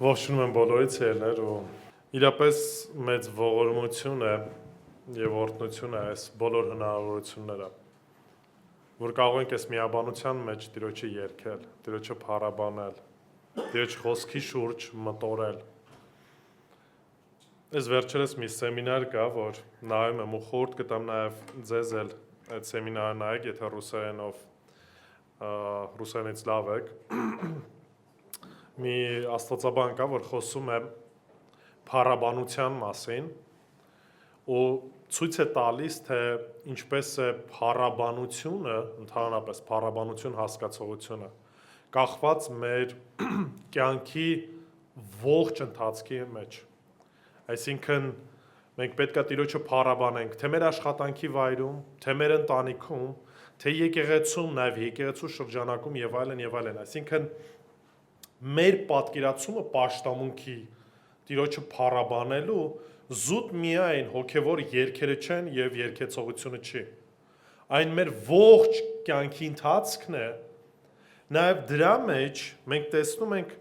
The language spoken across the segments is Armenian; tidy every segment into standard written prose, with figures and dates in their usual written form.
Ողջունում եմ բոլորից ելներ ու իրապես մեծ ողորմություն է եւ օրհնություն է այս բոլոր հնարավորությունները, որ կարող ենք այս միաբանության մեջ Տիրոջը երգել, Տիրոջը փառաբանել, Տիրոջ խոսքի շուրջ մտորել։ Այս վերջերս մի սեմինար կա, որ նայում եմ ու խորհուրդ կտամ նաեւ ձեզ էլ այդ սեմինարը նայեք, եթե ռուսերենից լավ եք։ Մի աստվածաբան կա, որ խոսում է փառաբանության մասին ու ցույց է տալիս, թե ինչպես է փառաբանությունը, ընդհանրապես փառաբանություն հասկացողությունը, կախված մեր կյանքի ողջ ընթացքի մեջ։ Այսինքն մենք պետք է Տիրոջը փառաբանենք, թե մեր աշխատանքի վայրում, թե մեր ընտանիքում, թե եկեղեցում, նաև եկեղեցու շրջանակում եւ այլն եւ այլն։ Այսինքն մեր պատկերացումը պաշտամունքի Տիրոջը փառաբանելու զուտ միայն հոգևոր երգերը չեն եւ երգեցողությունը չի։ Այն մեր ողջ կյանքի ընթացքն է, նաեւ դրա մեջ մենք տեսնում ենք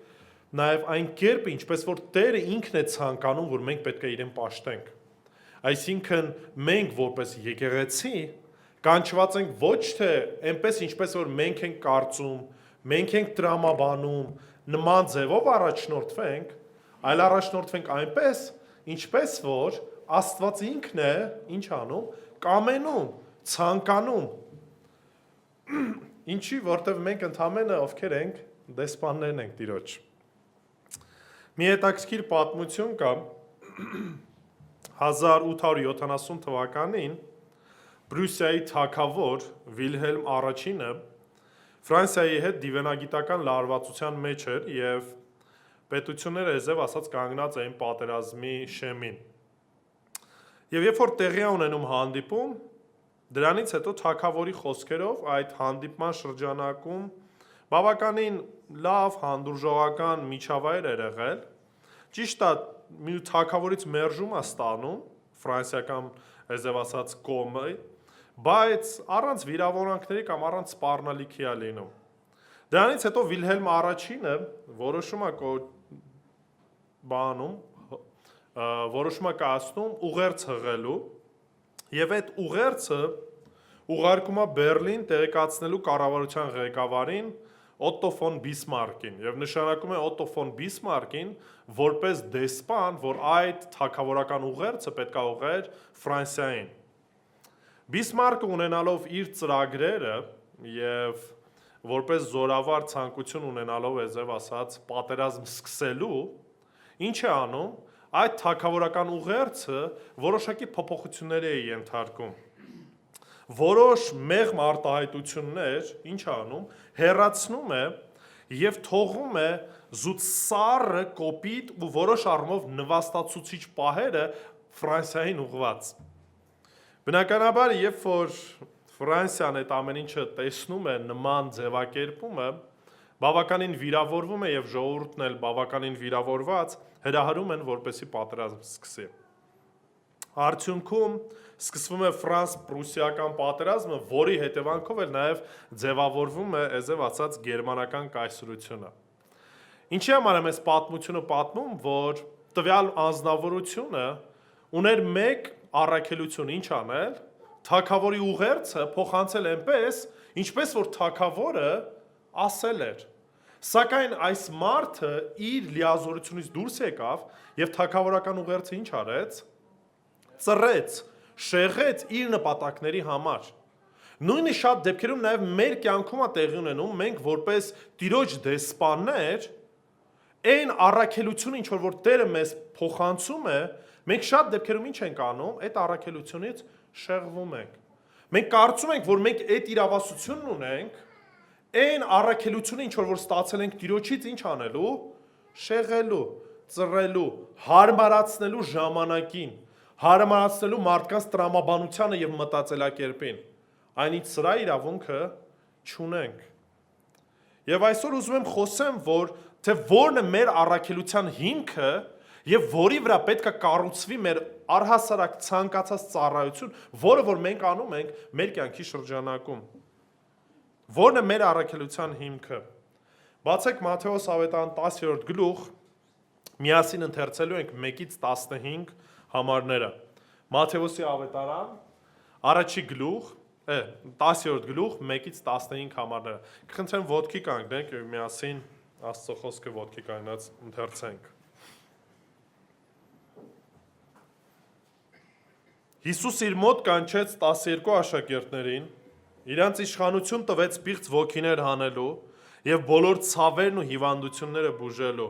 նաեւ այն կերպը, ինչպես որ Տերը ինքն է ցանկանում, որ մենք պետք է իրեն պաշտենք։ Այսինքն մենք որպես եկեղեցի կանչված ենք ոչ թե այնպես ինչպես որ մենք ենք կարծում, մենք ենք տրամաբանում, նման ձևով առաջնորդվենք, այլ առաջնորդվենք այնպես, ինչպես որ Աստված ինքն է, ինչ անում, կամենում, ցանկանում։ Ինչի, որտեվ մենք ընդհանրապես ովքեր ենք, դեսպաններն ենք Տիրոջ։ Մի հետաքրքիր պատմություն կա 1870 թվականին Բրյուսիայի թագավոր Վիլհելմ առաջինը Ֆրանսիայի հետ դիվանագիտական լարվածության մեջ էր եւ պետությունները եզև ասած կանգնած էին պատերազմի շեմին։ Եվ երբ որ տեղի ունենում հանդիպում, դրանից հետո թագավորի խոսքերով այդ հանդիպման շրջանակում բավականին լավ հանդուրժողական միջավայր էր եղել։ Ճիշտ է, մի թագավորից մերժում է ստանում ֆրանսիական եզև ասած կողմը, բայց առանց վիրավորանքների կամ առանց սպառնալիքի է լինում։ Դրանից հետո Վիլհելմ առաջինը որոշում է կայացնում ուղերձ հղելու եւ այդ ուղերձը ուղարկում է Բերլին տեղեկացնելու կառավարության ղեկավարին Օտտո ֆոն Բիսմարկին եւ նշանակում է Օտտո ֆոն Բիսմարկին որպես դեսպան, որ այդ թագավորական ուղերձը պետք է ուղղեր Ֆրանսիային։ Բիսմարկը ունենալով իր ծրագրերը եւ որպես զորավար ցանկություն ունենալով եզև ասած պատերազմ սկսելու, ինչ է անում, այդ թագավորական ուղերձը որոշակի փոփոխությունների է ենթարկում։ Որոշ մեղմ արտահայտություններ, ինչ է անում, հեռացնում է եւ թողում է զուտ սառը, կոպիտ ու որոշ առումով նվաստացուցիչ պահերը Ֆրանսիային ուղղված։ Բնականաբար, երբ որ Ֆրանսիան այդ ամեն ինչը տեսնում է նման ձևակերպումը, բավականին վիրավորվում է եւ ժողովուրդն էլ բավականին վիրավորված հրահրում են, որպեսի պատերազմ սկսի։ Արդյունքում սկսվում է ֆրանս-պրուսիական պատերազմը, որի հետևանքով էլ նաեւ ձևավորվում է եզև ասած գերմանական կայսրությունը։ Ինչի համար եմ այս պատմությունը պատմում, որ տվյալ անձնավորությունը ուներ մեկ առաքելություն ինչ անել, թագավորի ուղերձը փոխանցել այնպես, ինչպես որ թագավորը ասել էր։ Սակայն այս մարդը իր լիազորությունից դուրս եկավ եւ թագավորական ուղերձը ինչ արեց, ծռեց, շեղեց իր նպատակների համար։ Նույնը շատ դեպքերում նաեւ մեր կյանքում է տեղի ունենում, մենք որպես Տիրոջ դեսպաններ, այն առաքելությունը, ինչ որ Տերը մեզ փոխանցում է, մենք շատ դեպքերում ինչ ենք անում, այդ առաքելությունից շեղվում ենք։ Մենք կարծում ենք, որ մենք այդ իրավասությունն ունենք, այն առաքելությունը, ինչ որ ստացել ենք Տիրոջից, ինչ անելու, շեղելու, ծռելու, հարմարացնելու ժամանակին, հարմարացնելու մարդկանց տրամաբանությանը եւ մտածելակերպին։ Այնից սրա իրավունքը չունենք։ Եվ այսօր ուզում եմ խոսեմ, որ թե որն է մեր առաքելության հիմքը եւ որի վրա պետք է կառուցվի մեր առհասարակ ցանկացած ծառայություն, որը որ մենք անում ենք մեր կյանքի շրջանակում։ Որն է մեր առաքելության հիմքը։ Բացեք Մատթեոս ավետարան 10-րդ գլուխ, միասին ընթերցելու ենք 1-ից 15 համարները։ Մատթեոսի ավետարան, առաջի գլուխ, 10-րդ գլուխ, 1-ից 15 համարները։ Կխնդրեմ ոտքի կանգնենք եւ միասին Աստծո խոսքը ոտքի կանգնած ընթերցենք։ Հիսուս իր մոտ կանչեց 12 աշակերտներին, իրանց իշխանություն տվեց պիղծ ոգիներ հանելու եւ բոլոր ցավերն ու հիվանդությունները բուժելու։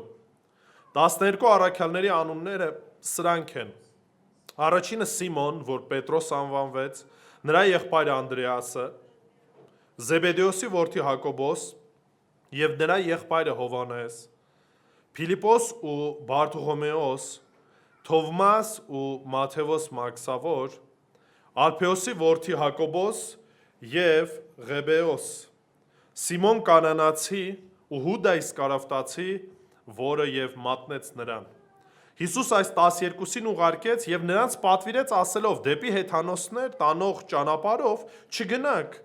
12 առաքյալների անունները սրանք են. Առաջինը Սիմոն, որ Պետրոս անվանվեց, նրա եղբայրը Անդրեասը, Զեբեդեոսի որդի Հակոբոս եւ նրա եղբայրը Հովանես, Փիլիպոս ու Բարթողոմեոս, Թովմաս ու Մատթեոս Մաքսավոր, Ալփեոսի որդի Հակոբոս եւ Ղեբեոս, Սիմոն Կանանացի ու Հուդա Իսկարովտացի, որը եւ մատնեց նրան։ Հիսուս այս 12-ին ուղարկեց եւ նրանց պատվիրեց ասելով. դեպի հեթանոսներ տանող ճանապարհով չգնաք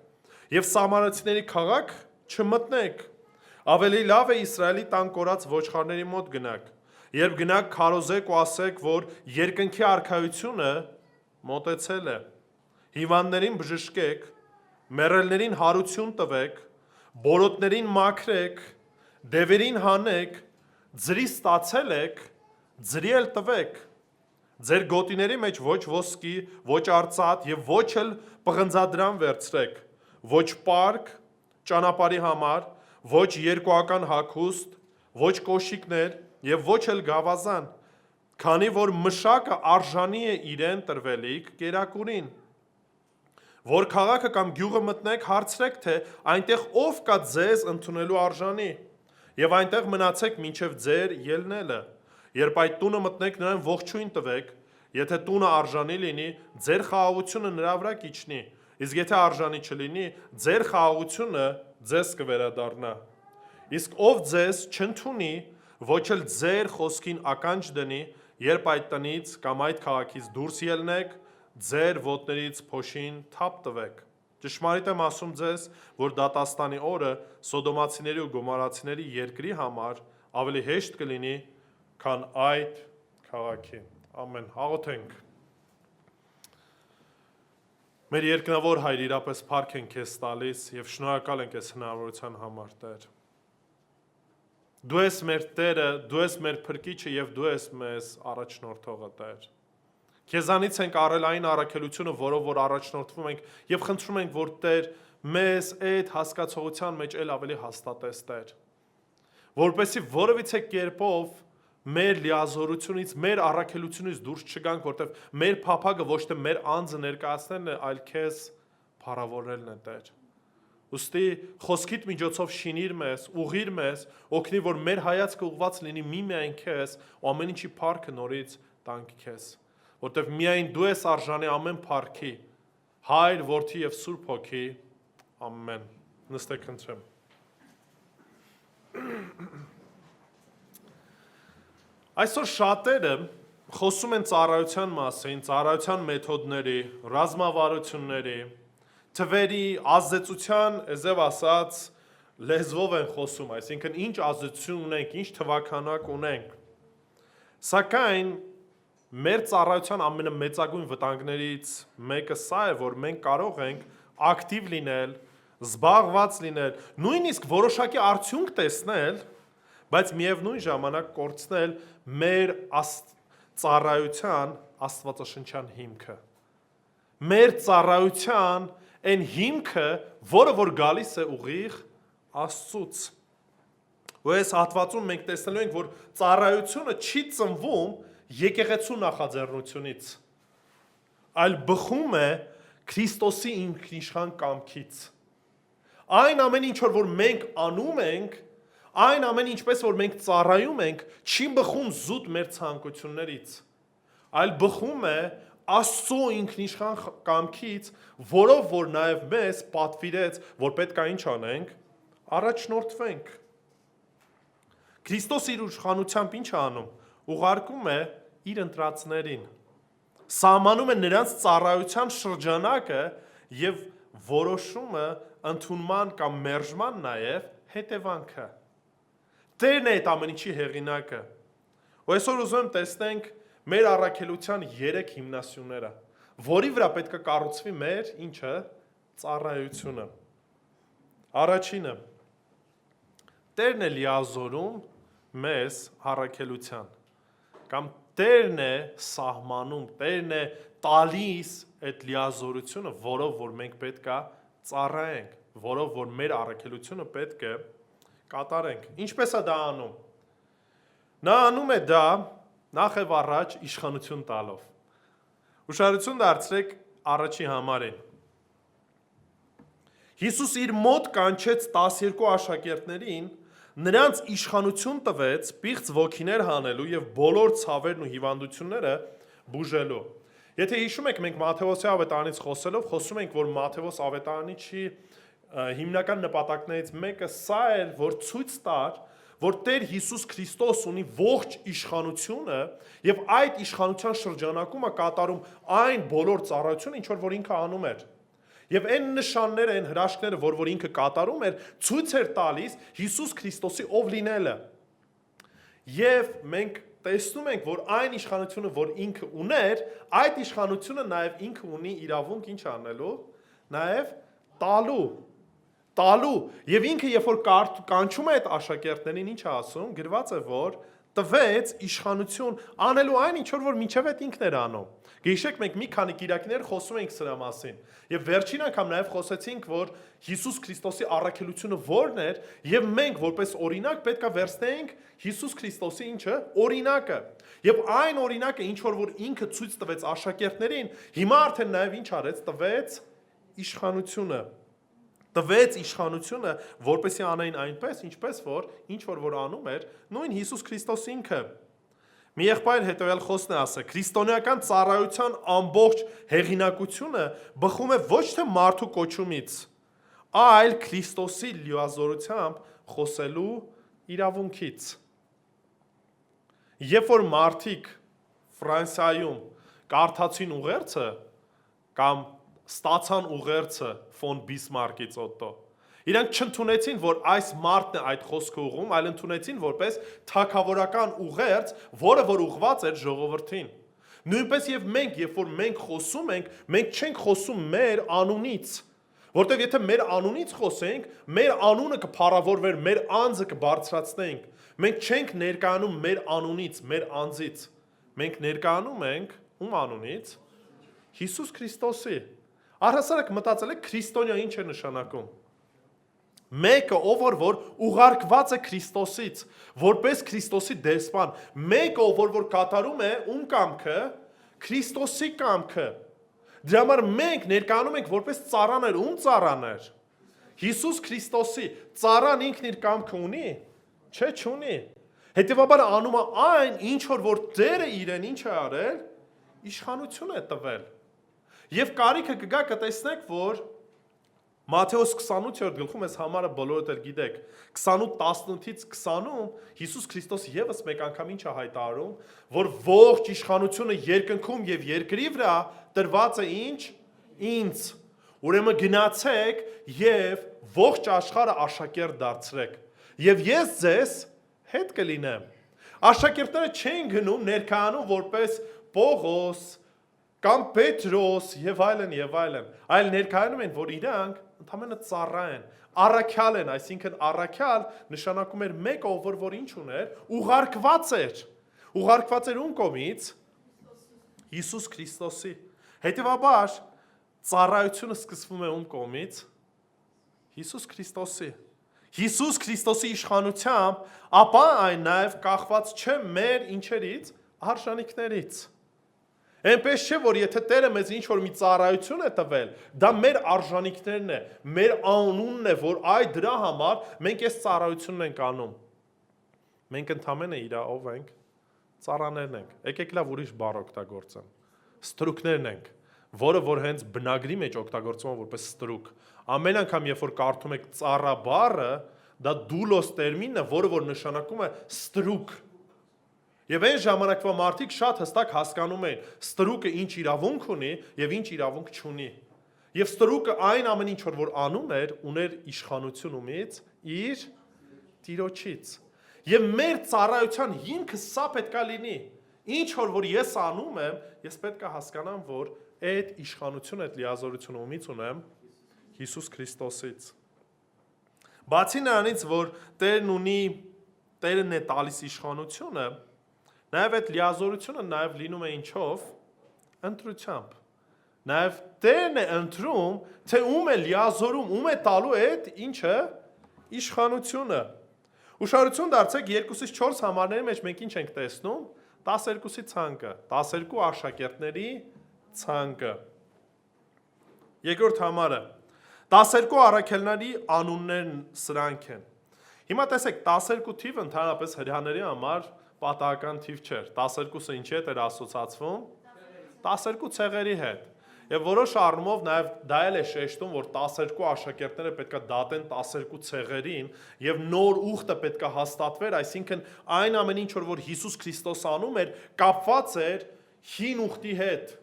եւ սամարացիների քաղաք չմտնեք։ Ավելի լավ է Իսրայելի տան կորած ոչխարների մոտ գնաք։ Երբ գնաք, քարոզեք ու ասեք, որ երկնքի արքայությունը մոտեցել է։ Հիվանդներին բժշկեք, մեռելներին հարություն տվեք, բորոտներին մաքրեք, դևերին հանեք, ձրի ստացել եք, ձրի էլ տվեք։ Ձեր գոտիների մեջ ոչ ոսկի, ոչ արծաթ եւ ոչ էլ պղնձադրամ վերցրեք, ոչ պարկ, ճանապարհի համար, ոչ երկուական հագուստ, ոչ կոշիկներ եւ ոչ էլ գավազան, քանի որ մշակը արժանի է իրեն տրվելիք կերակուրին։ Որ քաղաքը կամ գյուղը մտնեք, հարցրեք, թե այնտեղ ով կա ձեզ ընդունելու արժանի, եւ այնտեղ մնացեք մինչեւ ձեր ելնելը։ Երբ այդ տունը մտնեք, նրան ողջույն տվեք, եթե տունը արժանի լինի, ձեր խաղաղությունը նրա վրա կիջնի, իսկ եթե արժանի չլինի, ձեր խաղաղությունը ձեզ կվերադառնա։ Իսկ ով ձեզ չընդունի, ոչ էլ ձեր խոսքին ականջ դնի, երբ այդ տնից կամ այդ քաղաքից դուրս ելնեք, ձեր ոտներից փոշին թափ տվեք։ Ճշմարիտ եմ ասում ձեզ, որ դատաստանի օրը Սոդոմացիների ու Գոմորացիների երկրի համար ավելի հեշտ կլինի, քան այդ քաղաքի։ Ամեն։ Աղոթենք։ Մեր երկնավոր Հայր, իրապես փառք ենք քեզ տալիս եւ շնորհակալ ենք այս հնարավորության համար, Տեր։ Դու ես մեր Տերը, դու ես մեր Փրկիչը եւ դու ես մեզ առաջնորդողը, Տեր։ Քեզանից ենք առել այն առաքելությունը, որով որ առաջնորդվում ենք եւ խնդրում ենք, որ Տեր մեզ այդ հասկացողության մեջ ել ավելի հաստատես, Տեր։ Որպեսզի որևիցե կերպով մեր լիազորությունից, մեր առաքելությունից դուրս չգանք, որտեղ մեր փափագը ոչ թե մեր անձը ներկայացնելն է, այլ քեզ փառավորելն է, Տեր։ Ուստի խոսքիդ միջոցով շինիր մեզ, ուղղիր մեզ, օգնի, որ մեր հայացքը ուղղված լինի միմիայն քեզ, ու ամեն ինչի փառքը նորից տանք քեզ, որտեղ միայն դու ես արժանի ամեն փառքի, Հայր, Որդի եւ Սուրբ Հոգի։ Ամեն։ Նստեք խնդրեմ։ Այսօր շատերը խոսում են ծառայության մասին, ծառայության մեթոդների, ռազմավարությունների, թվերի, ազդեցության, այսև ասած, լեզվով են խոսում, այսինքն ինչ ազդեցություն ունենք, ինչ թվաքանակ ունենք։ Սակայն մեր ծառայության ամենամեծագույն վտանգներից մեկը սա է, որ մենք կարող ենք ակտիվ լինել, զբաղված լինել, նույնիսկ որոշակի արդյունք տեսնել, բայց միևնույն ժամանակ կորցնել մեր ծառայության աստվածաշնչյան հիմքը։ Մեր ծառայության այն հիմքը, որը որ գալիս է ուղիղ Աստծուց։ Ու այս հատվածում մենք տեսնելու ենք, որ ծառայությունը չի ծնվում եկեղեցու նախաձեռնությունից, այլ բխում է Քրիստոսի ինքնիշխան կամքից։ Այն ամեն ինչ որ մենք անում ենք, այն ամեն ինչպես որ մենք ծառայում ենք, չի բխում զուտ մեր ցանկություններից, այլ բխում է Աստծո ինքնիշխան կամքից, որով որ նաև մեզ պատվիրեց, որ պետք է ինչ անենք, առաջնորդվենք։ Քրիստոս իր իշխանությամբ ինչ է անում, ուղարկում է իր ընտրածներին։ Սահմանում է նրանց ծառայության շրջանակը եւ որոշումը ընդունման կամ մերժման նաեւ հետևանքը։ Տերն է այդ ամեն ինչի հեղինակը։ Ու այսօր ուզում եմ տեսնենք մեր առաքելության 3 հիմնասյուները, որի վրա պետք է կառուցվի մեր ինչը ծառայությունը։ Առաջինը Տերն է լիազորում մեզ առաքելության, կամ Տերն է սահմանում, Տերն է տալիս այդ լիազորությունը, որով որ մենք պետք է ծառայենք, որով որ մեր առաքելությունը պետք է կատարենք։ Ինչպես է դա անում։ Նա անում է դա նախ եւ առաջ իշխանություն տալով։ Ուշադրություն դարձրեք առաջի համարին։ Հիսուս իր մոտ կանչեց 12 աշակերտներին, նրանց իշխանություն տվեց պիղծ ոգիներ հանելու եւ բոլոր ցավերն ու հիվանդությունները բուժելու։ Եթե հիշում եք, մենք Մատթեոսի ավետարանից խոսում ենք, որ Մատթեոս ավետարանիչի հիմնական նպատակներից մեկը սա էր, որ ցույց տար, որ Տեր Հիսուս Քրիստոս ունի ողջ իշխանությունը եւ այդ իշխանության շրջանակում է կատարում այն բոլոր ծառայությունը, ինչ որ ինքը անում էր։ Եվ այն նշանները, այն հրաշքները, որ ինքը կատարում էր, ցույց էր տալիս Հիսուս Քրիստոսի ով լինելը։ Եվ մենք տեսնում ենք, որ այն իշխանությունը, որ ինքը ուներ, այդ իշխանությունը նաև ինքը ունի իրավունք ինչ անելու, նաև տալու։ Եվ ինքը երբ որ կանչում է այդ աշակերտներին, ինչ է ասում, գրված է, որ տվեց իշխանություն անելու այն ինչ որ մինչև այդ ինքն էր անում։ Գիշեք մենք մի քանի կիրակներ խոսում ենք սրա մասին։ Եվ վերջին անգամ նաև խոսեցինք, որ Հիսուս Քրիստոսի առաքելությունը որն էր, եւ մենք որպես օրինակ պետք է վերցնենք Հիսուս Քրիստոսի ինչը օրինակը։ Եվ այն օրինակը ինչ որ ինքը ցույց տվեց աշակերտներին, հիմա արդեն նաև ինչ արեց, տվեց իշխանությունը, որպեսզի անեին այնպես, ինչպես որ ինչ որ անում էր նույն Հիսուս Քրիստոս ինքը։ Մի եղբայր հետևյալ խոսքն է ասել. քրիստոնեական ծառայության ամբողջ հեղինակությունը բխում է ոչ թե մարդու կոչումից, այլ Քրիստոսի լիազորությամբ խոսելու իրավունքից։ Երբ որ մարդիկ Ֆրանսիայում կարդացին ուղերձը կամ ստացան ուղերձը ֆոն Բիսմարկից Օտտո, իրանք չընդունեցին, որ այս մարդն է այդ խոսքը ուղում, այլ ընդունեցին որպես թագավորական ուղերձ, որը որ ուղված էր ժողովրդին։ Նույնպես եւ մենք, երբ որ մենք խոսում ենք, մենք չենք խոսում մեր անունից, որտեղ եթե մեր անունից խոսենք, մեր անունը կփառավորվեր, մեր անձը կբարձրացնենք։ Մենք չենք ներկայանում մեր անունից, մեր անձից։ Մենք ներկայանում ենք ում անունից։ Հիսուս Քրիստոսի։ Առհասարակ մտածել եք քրիստոնյա ինչ է նշանակում։ Մեկը ով որ ուղարկված է Քրիստոսից, որպես Քրիստոսի դեսպան, մեկը ով որ կատարում է ում կամքը, Քրիստոսի կամքը։ Դրա համար մենք ներկայանում ենք որպես ծառաներ, ում ծառաներ։ Հիսուս Քրիստոսի ծառան ինքն իր կամքը ունի, չէ, չունի։ Հետևաբար անում է այն, ինչ որ Տերը իրեն ինչ է արել, իշխանություն է տվել։ Եվ կարիքը կգա կտեսնեք, որ Մատթեոս 28-րդ գլխում այս համարը բոլորդ էլ գիտեք, 28:18-ից 20-ում Հիսուս Քրիստոս եւս մեկ անգամ ինչ է հայտարարում, որ ողջ իշխանությունը երկնքում եւ երկրի վրա տրված է ինչ ինձ։ Ուրեմն գնացեք եւ ողջ աշխարհը աշակերտ դարձրեք։ Եվ ես ձեզ հետ կլինեմ։ Աշակերտները չեն գնում ներկայանում որպես Պողոս կամ Պետրոս եւ այլն, այլ ներկայանում են, որ իրանք ընդամենը ծառա են, առաքյալ են, այսինքն առաքյալ նշանակում էր մեկ ով որ ինչ ուներ, ուղարկված էր ում կողմից, Հիսուս Քրիստոսի։ Հետևաբար ծառայությունը սկսվում է ում կողմից, Հիսուս Քրիստոսի։ Հիսուս Քրիստոսի իշխանությամբ, ապա այն նաև կախված չէ մեր ինչերից, արժանինքներից։ Այնպես չէ, որ եթե Տերը մեզ ինչ-որ մի ծառայություն է տվել, դա մեր արժանինքներն է, մեր անունն է, որ այ դրա համար մենք այս ծառայությունն ենք անում։ Մենք ընդամենը իր ով ենք, ծառաներն ենք։ Եկեք լավ ուրիշ բառ օգտագործեմ։ Ստրուկներն ենք, որը որ հենց բնագրի մեջ օգտագործվում է որպես ստրուկ։ Ամեն անգամ երբ որ կարդում եք ծառա բառը, դա դուլոս տերմինն է, որը որ նշանակում է ստրուկ։ Եվ այն ժամանակվա մարդիկ շատ հստակ հասկանում էին ստրուկը ինչ իրավունք ունի եւ ինչ իրավունք չունի։ Եվ ստրուկը այն ամեն ինչ որ անում էր, ուներ իշխանություն ումից իր Տիրոջից։ Եվ մեր ծառայության հիմքը սա պետքա լինի։ Ինչ որ ես անում եմ, ես պետք է հասկանամ, որ այդ իշխանությունը, այդ լիազորությունը ումից ունեմ Հիսուս Քրիստոսից։ Բացի նրանից, որ Տերն է տալիս իշխանությունը, նաև այդ լիազորությունը նաև լինում է ինչով, ընտրությամբ։ Նաև Տերն է ընտրում, թե ում է լիազորում, ում է տալու այդ ինչը իշխանությունը։ Ուշադրություն դարձեք 2-ից 4 համարների մեջ մենք ինչ ենք տեսնում, 12-ի ցանկը, 12 աշակերտների ցանկը։ Երկրորդ համարը 12 առաքելների անուններն սրանք են։ Հիմա տեսեք 12 թիվը ընդհանրապես հրեաների համար պատահական թիվ չէր։ 12-ը ինչի հետ էր ասոցացվում։ 12 ցեղերի հետ։ Եվ որոշ առումով նաև դա էլ է շեշտում, որ 12 աշակերտները պետք է դատեն 12 ցեղերին եւ նոր ուխտը պետք է հաստատվեր, այսինքն այն ամեն ինչ որ Հիսուս Քրիստոս անում էր, կապված էր հին ուխտի հետ։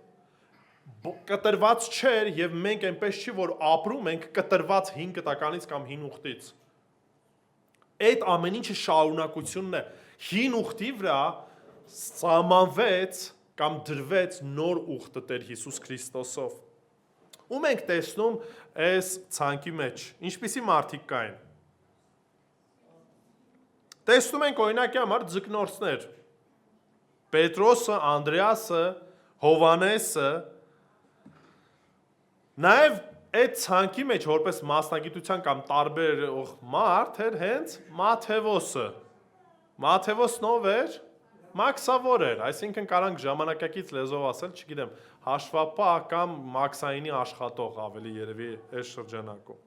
Կտրված չէր եւ մենք այնպես չի որ ապրում ենք կտրված 5 կտականից կամ հին ուխտից։ Այդ ամեն ինչը շարունակությունն է։ Հին ուխտի վրա սահմանվեց կամ դրվեց նոր ուխտը Տեր Հիսուս Քրիստոսով։ Ու մենք տեսնում այս ցանկի մեջ ինչպիսի մարդիկ կային։ Տեսնում ենք օրինակի համար ձկնորսներ։ Պետրոսը, Անդրեասը, Հովանեսը, նաև այդ ցանկի մեջ որպես մասնագիտության կամ տարբեր մարդ էր հենց Մաթեվոսը։ Մաթեվոսն ով էր։ Մաքսավոր էր, այսինքն կարանք ժամանակակից լեզվով ասել, չգիտեմ, հաշվապահ կամ մաքսայինի աշխատող ավելի երևի այս շրջանակում։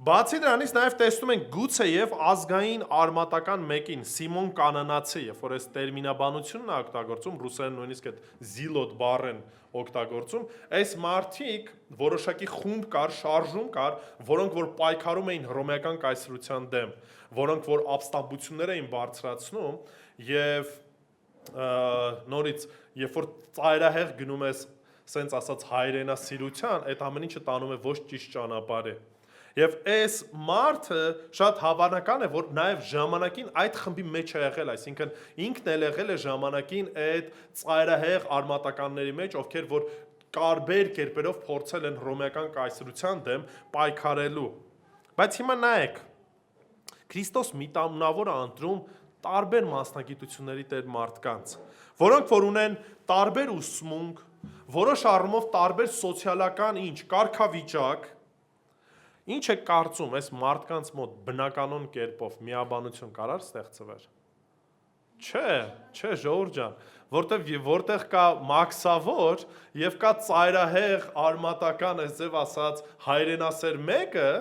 Բացի դրանից նաև տեսնում ենք գուցե եւ ազգային արմատական մեկին Սիմոն Կանանացի, երբ որ այս տերմինաբանությունն է օգտագործում, ռուսերեն նույնիսկ այդ զիլոտ բառն օգտագործում, այս մարդիկ որոշակի խումբ կար, շարժում կար, որոնք որ պայքարում էին հռոմեական կայսրության դեմ, որոնք որ ապստամբություններ էին բարձրացնում եւ նորից երբ որ ծայրահեղ գնում ես սենց ասած հայրենասիրության, այդ ամեն ինչը տանում է ոչ ճիշտ ճանապարհ է։ Եվ այս մարդը շատ հավանական է, որ նաև ժամանակին այդ խմբի մեջ է եղել, այսինքն ինքն էլ եղել է ժամանակին այդ ծայրահեղ արմատականների մեջ, ովքեր որ տարբեր կերպերով փորձել են հռոմեական կայսրության դեմ պայքարելու։ Բայց հիմա նայեք, Քրիստոս միտամնավոր է ընտրում տարբեր մասնագիտությունների տեր մարդկանց, որոնք որ ունեն տարբեր ուսմունք, որոշ առումով տարբեր սոցիալական կարգավիճակ։ Ինչ է կարծում, այս մարդկանց մոտ բնականոն կերպով միաբանություն կարար ստեղծվեր։ Չէ, ժողովուրդ ջան, որտեղ կա մաքսավոր եւ կա ծայրահեղ արմատական, այս ձև ասած հայրենասեր մեկը,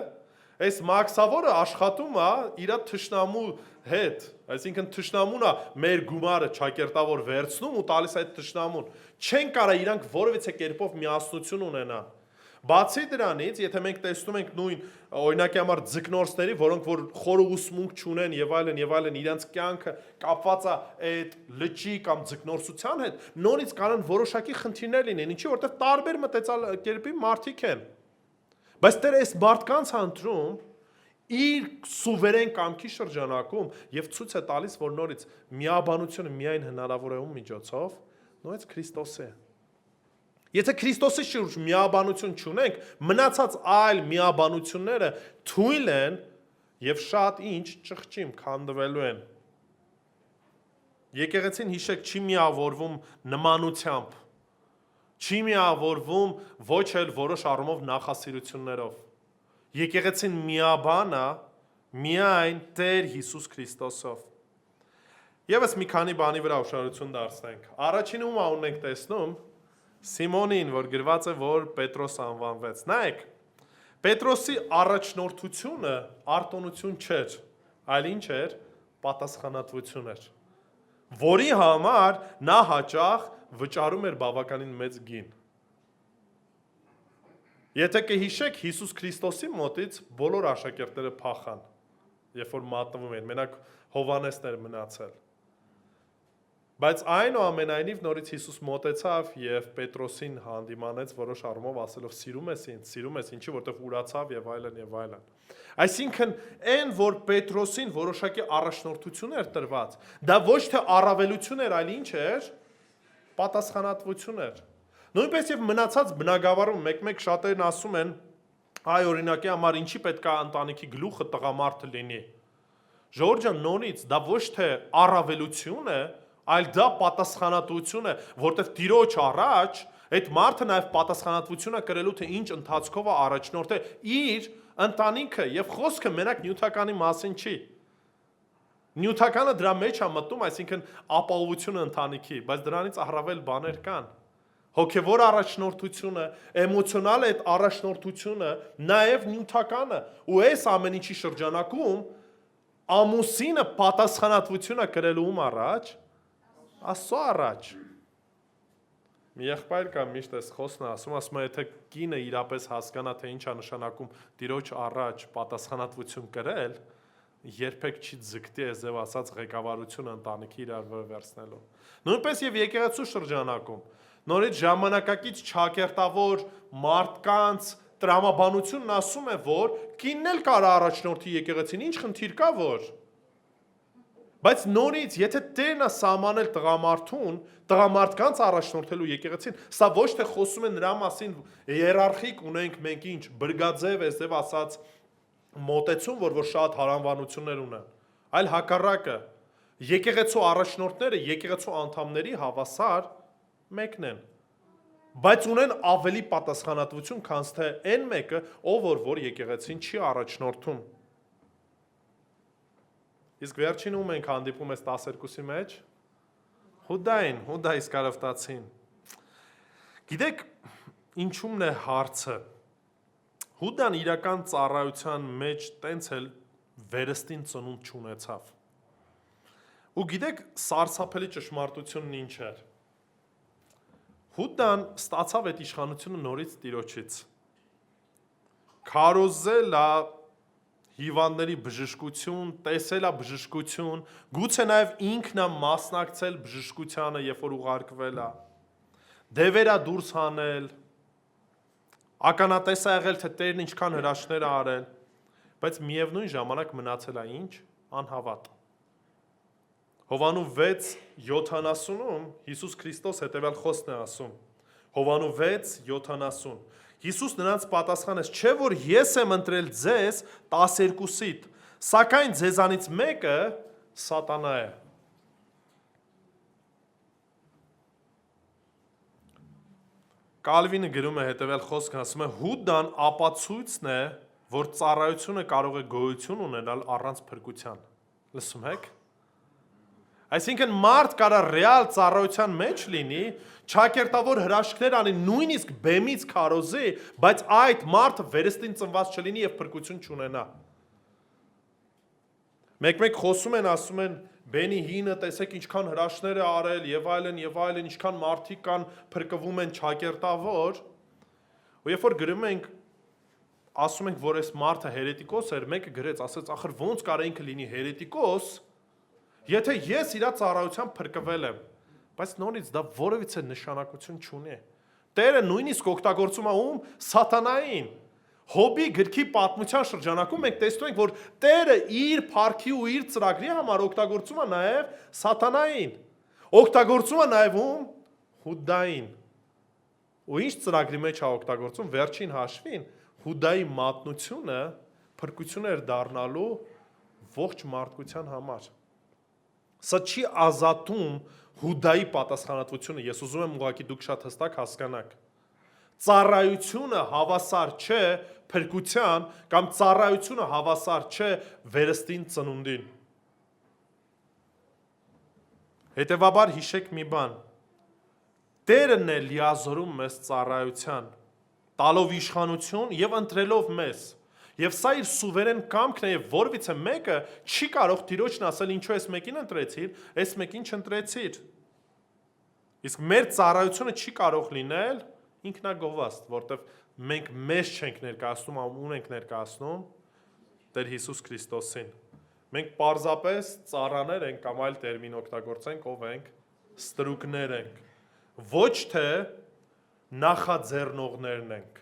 այս մաքսավորը աշխատում է իր թշնամու հետ, այսինքն թշնամուն է մեր գումարը ճակերտավոր վերցնում ու տալիս այդ թշնամուն։ Չեն կարա իրանք որևիցե կերպով միասնություն ունենան։ Բացի դրանից, եթե մենք տեսնում ենք նույն օրինակի համար ձկնորսների, որոնք որ խորը ուսմունք չունեն եւ այլն, իրենց կյանքը կապված է այդ լճի կամ ձկնորսության հետ, նորից կարան որոշակի խնդիրներ լինեն, ինչի որտեղ տարբեր մտածալ կերպի մարդիկ են։ Բայց դեռ այս մարդկանց ընտրում իր սուվերեն կամքի շրջանակում եւ ցույց է տալիս, որ նորից միաբանությունը միայն հնարավոր է ում միջոցով, նորից Քրիստոսի է։ Եթե Քրիստոսի շուրջ միաբանություն չունենք, մնացած այլ միաբանությունները թույլ են եւ շատ ինչ ճղճիմ քանդվելու են։ Եկեղեցին հիշեք չի միավորվում նմանությամբ, չի միավորվում ոչ էլ որոշ առումով նախասիրություններով։ Եկեղեցին միաբան է միայն Տեր Հիսուս Քրիստոսով։ Եվս մի քանի բանի վրա ուշադրություն դարձնենք։ Առաջինը ում ունենք տեսնում Սիմոնին, որ գրված է, որ Պետրոս անվանվեց։ Նայեք, Պետրոսի առաջնորդությունը արտոնություն չէր, այլ ինչ էր, պատասխանատվություն էր, որի համար նա հաճախ վճարում էր բավականին մեծ գին։ Եթե կհիշեք, Հիսուս Քրիստոսի մոտից բոլոր աշակերտները փախան, երբ որ մատնվում էին, մենակ Հովանեսն էր մնացել։ Բայց այնուամենայնիվ նորից Հիսուս մոտեցավ եւ Պետրոսին հանդիմանեց որոշ առումով ասելով սիրում ես ինձ, ինչի որտեղ ուրացավ եւ այլն եւ այլն։ Այսինքն այն որ Պետրոսին որոշակի առաջնորդություն էր տրված, դա ոչ թե առավելություն էր, այլ ինչ էր, պատասխանատվություն էր։ Նույնպես եւ մնացած բնագավառում մեկ-մեկ շատերն ասում են, այ օրինակի համար ինչի պետք է ընտանիքի գլուխը տղամարդը լինի։ Ժողովուրդ ջան, նորից դա ոչ թե առավելություն է, այլ դա պատասխանատվություն է, որտեղ Տիրոջ առաջ այդ մարդը նաև պատասխանատվություն է կրելու, թե ինչ ընթացքով է առաջնորդել իր ընտանիքը եւ խոսքը մենակ նյութականի մասին չի։ Նյութականը դրա մեջ է մտնում, այսինքն ապահովությունը ընտանիքի, բայց դրանից առավել բաներ կան։ Հոգևոր առաջնորդությունը, էմոցիոնալ այդ առաջնորդությունը, նաև նյութականը, ու այս ամեն ինչի շրջանակում ամուսինը պատասխանատվություն է կրելու ում առաջ, Աստծո առաջ։ Մի եղբայր կա միշտ այս խոսքն ասում է, եթե կինը իրապես հասկանա, թե ինչ է նշանակում Տիրոջ առաջ պատասխանատվություն կրել, երբեք չի ձգտի այս ձև ասած ղեկավարությունը ընտանիքի իրար վրա վերցնելու։ Նույնպես եւ եկեղեցու շրջանակում նորից ժամանակակից չակերտավոր մարդկանց տրամաբանությունն ասում է, որ կինն էլ կարա առաջնորդի եկեղեցին, ինչ խնդիր կա որ։ Բայց նորից, եթե Տերն է սահմանել տղամարդուն, տղամարդկանց առաջնորդելու եկեղեցին, սա ոչ թե խոսում է նրա մասին հիերարխիկ ունենք մենք ինչ, բրգաձև, այսպես ասած, մոտեցում, որ շատ հարանվանություններ ունեն, այլ հակառակը, եկեղեցու առաջնորդները, եկեղեցու անդամների հավասար մեկն են, բայց ունեն ավելի պատասխանատվություն, քան թե այն մեկը, ով որ եկեղեցին չի առաջնորդում։ Իսկ վերջին ում ենք հանդիպում այս 12-ի մեջ, Հուդա Իսկարիովտացին։ Գիտեք, ինչումն է հարցը։ Հուդան իրական ծառայության մեջ տենց էլ վերստին ծնունդ չունեցավ։ Ու գիտեք, սարսափելի ճշմարտությունն ինչ էր։ Հուդան ստացավ այդ իշխանությունը նորից Տիրոջից։ Քարոզել է հիվանդների բժշկություն, տեսել է բժշկություն, գուցե նաև ինքն է մասնակցել բժշկությանը, երբ որ ուղարկվել է, դևեր է դուրս հանել, ականատես է եղել, թե Տերն ինչքան հրաշքներ է արել, բայց միևնույն ժամանակ մնացել է ինչ, անհավատ։ Հովանու 6:70-ում Հիսուս Քրիստոս հետևյալ խոսքն է ասում։ Հովանու 6:70 Հիսուս նրանց պատասխանեց, չէ որ ես եմ ընտրել ձեզ 12-ից, սակայն ձեզանից մեկը սատանա է։ Կալվինը գրում է հետևյալ խոսքն, ասում է Հուդան ապացույցն է, որ ծառայությունը կարող է գոյություն ունենալ առանց փրկության։ Լսում եք։ Այսինքն մարդ կարա ռեալ ծառայության մեջ լինի, չակերտավոր հրաշքներ անի, նույնիսկ բեմից քարոզի, բայց այդ մարդը վերստին ծնված չլինի եւ փրկություն չունենա։ Մեկ-մեկ խոսում են, ասում են, բենի հինը տեսեք ինչքան հրաշքներ է արել եւ այլն, ինչքան մարդիկ կան փրկվում են չակերտավոր։ Ու երբ որ գրում ենք, ասում ենք, որ այս մարդը հերետիկոս էր, մեկը գրեց, ասեց, ախր ոնց կարա ինքը լինի հերետիկոս, եթե ես իր ծառայությամբ փրկվել եմ, բայց նորից դա որևիցե նշանակություն չունի։ Տերը նույնիսկ օգտագործում է ում սատանային։ Հոբի գրքի պատմության շրջանակում մենք տեսնում ենք, որ Տերը իր փառքի ու իր ծրագրի համար օգտագործում է նաև սատանային։ Օգտագործում է նաև ում Հուդային։ Ու ինչ ծրագրի մեջ է օգտագործում վերջին հաշվին Հուդայի մատնությունը փրկություն էր դառնալու ողջ մարդկության համար։ Սա չի ազատում Հուդայի պատասխանատվությունը, ես ուզում եմ ուղղակի դուք շատ հստակ հասկանաք։ Ծառայությունը հավասար չէ փրկության կամ ծառայությունը հավասար չէ վերստին ծնունդին։ Հետևաբար հիշեք մի բան։ Տերն է լիազորում մեզ ծառայության, տալով իշխանություն եւ ընտրելով մեզ։ Եվ սա իր սուվերեն կամքն է եւ որևիցե մեկը չի կարող Տիրոջն ասել ինչու այս մեկին ընտրեցիր, այս մեկին չընտրեցիր։ Իսկ մեր ծառայությունը չի կարող լինել ինքնագովազդ, որտեղ մենք մեզ չենք ներկայացնում, ում ենք ներկայացնում Տեր Հիսուս Քրիստոսին։ Մենք պարզապես ծառաներ ենք կամ այլ տերմին օգտագործենք, ով ենք ստրուկներ ենք, ոչ թե նախաձեռնողներն ենք,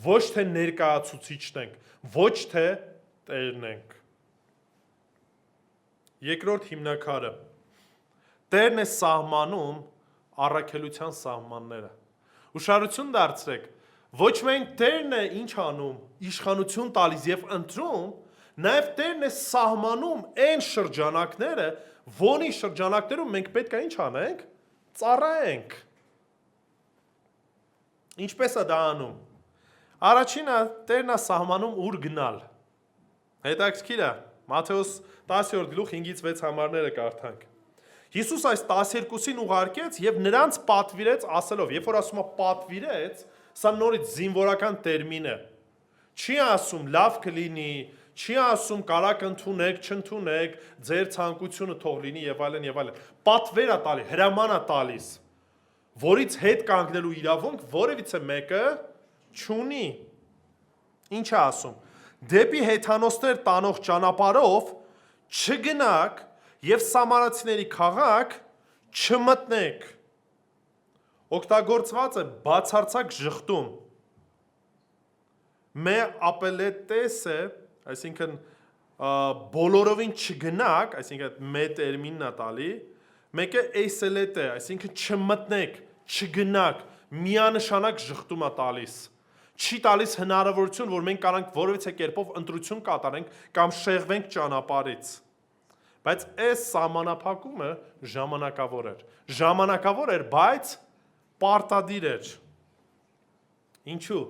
ոչ թե ներկայացուցիչն ենք, ոչ թե տերն ենք։ Երկրորդ հիմնաքարը Տերն է սահմանում առաքելության սահմանները։ Ուշադրություն դարձրեք, ոչ միայն Տերն է ինչ անում, իշխանություն տալիս եւ ընտրում, նաեւ Տերն է սահմանում այն շրջանակները, որի շրջանակներում մենք պետք է ինչ անենք, ծառայենք։ Ինչպես է դա անում։ Առաջինը Տերն է սահմանում ուր գնալ։ Հետաքրքիր է, Մատթեոս 10:5-6 համարները կարդանք։ Հիսուս այս 12-ին ուղարկեց եւ նրանց պատվիրեց ասելով, երբ որ ասում է պատվիրեց, սա նորից զինվորական տերմին է։ Չի ասում լավ կլինի, չի ասում կարակ ընդունեք, չընդունեք, ձեր ցանկությունը թող լինի եւ այլն եւ այլն։ Պատվեր է տալի, հրաման է տալիս, որից հետ կանգնելու իրավունք որևիցե մեկը չունի։ Ինչ է ասում։ Դեպի հեթանոսներ տանող ճանապարհով չգնաք եւ սամարացիների քաղաք չմտնեք։ Օգտագործված է բացարձակ ժխտում։ Մե ապելետես է, այսինքն բոլորովին չգնաք, այսինքն մե տերմինն է տալի, մեկը էսելետ է, այսինքն չմտնեք, չգնաք, միանշանակ ժխտում է տալիս։ Չի տալիս հնարավորություն, որ մենք կարանք որևիցե կերպով ընտրություն կատարենք կամ շեղվենք ճանապարհից։ Բայց այս սահմանափակումը ժամանակավոր էր։ Ժամանակավոր էր, բայց պարտադիր էր։ Ինչու՞։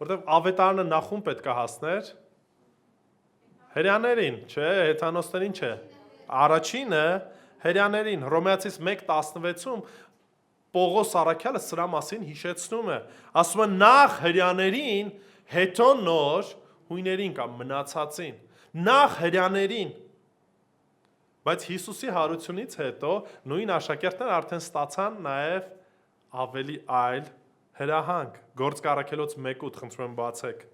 Որտեվ ավետարանը նախում պետք է հասներ հրեաներին, չէ, հեթանոսներին չէ։ Առաջինը հրեաներին, Հռոմեացիս 1:16-ում Պողոս առաքյալը սրա մասին հիշեցնում է։ Ասում է նախ հրեաներին, հետո նոր հույներին կամ մնացածին։ Նախ հրեաներին։ Բայց Հիսուսի հարությունից հետո նույն աշակերտները արդեն ստացան նաև ավելի այլ հրահանգ։ Գործք առաքելոց 1:8, խնդրում եմ բացեք։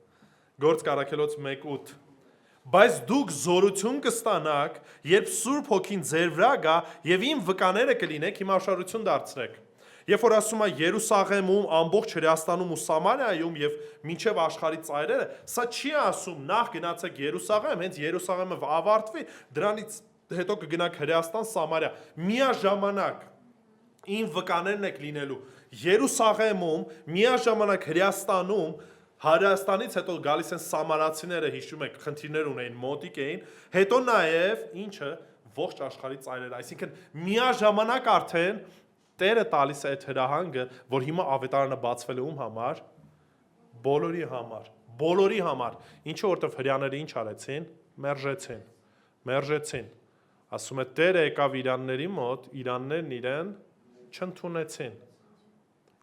Գործք առաքելոց 1:8։ Բայց դուք զորություն կստանաք, երբ Սուրբ Հոգին ձեր վրա գա եւ իմ վկաները կլինեք, հիմա ուշադրություն դարձրեք։ Երբ որ ասում է Երուսաղեմում, ամբողջ Հրեաստանում ու Սամարիայում եւ մինչեւ աշխարհի ծայրերը, սա չի ասում նախ գնացեք Երուսաղեմ, հենց Երուսաղեմը ավարտվի, դրանից հետո կգնաք Հրեաստան, Սամարիա։ Միաժամանակ իմ վկաներն եք լինելու Երուսաղեմում, միաժամանակ Հրեաստանում, Հայաստանից հետո գալիս են սամարացիները, հիշում եք, խնդիրներ ունեին, մոտիկ էին, հետո նաև ինչը ողջ աշխարհի ծայրերը, այսինքն միաժամանակ արդեն Տերը տալիս է այդ հրահանգը, որ հիմա ավետարանը բացվել է ում համար, բոլորի համար, ինչը որտեվ հրեաները ինչ արեցին, մերժեցին, ասում է Տերը եկավ իրանների մոտ, իրաններն իրեն չընդունեցին։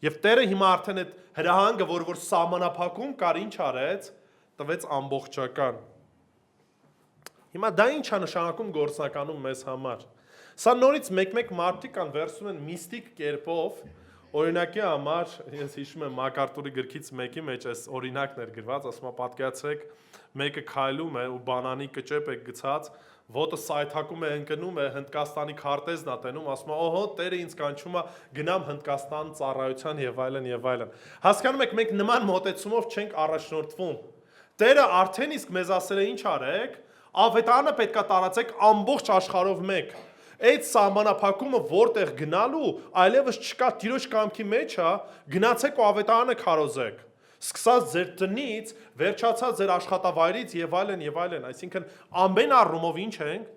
Եվ Տերը հիմա արդեն այդ հրահանգը, որ սահմանափակում կար, ինչ արեց, տվեց ամբողջական։ Հիմա դա ինչ է նշանակում գործնականում մեզ համար։ Սա նորից մեկ-մեկ մարդիկ կան վերցնում են միստիկ կերպով, օրինակի համար, ես հիշում եմ Մակարտուրի գրքից մեկի մեջ այս օրինակն էր գրված, ասում է պատկերացրեք, մեկը քայլում է ու բանանի կճեպ է գցած, ոտը սայթակում է, ընկնում է, Հնդկաստանի քարտեզն է տենում, ասում է, օհո, Տերը ինձ կանչում է գնամ Հնդկաստան ծառայության եւ այլն եւ այլն։ Հասկանում եք, մենք նման մոտեցումով չենք առաջնորդվում։ Տերը արդեն իսկ մեզ ասել է ինչ արեք, ավետարանը պետքա տարածեք ամբողջ աշխարհով մեկ։ Այդ սահմանափակումը որտեղ գնալու, այլևս չկա, Տիրոջ կամքի մեջ է, գնացեք ու ավետարանը քարոզեք։ Սկսած ձեր տնից, վերջացած ձեր աշխատավայրից եւ այլն, այսինքն ամեն առումով ինչ ենք,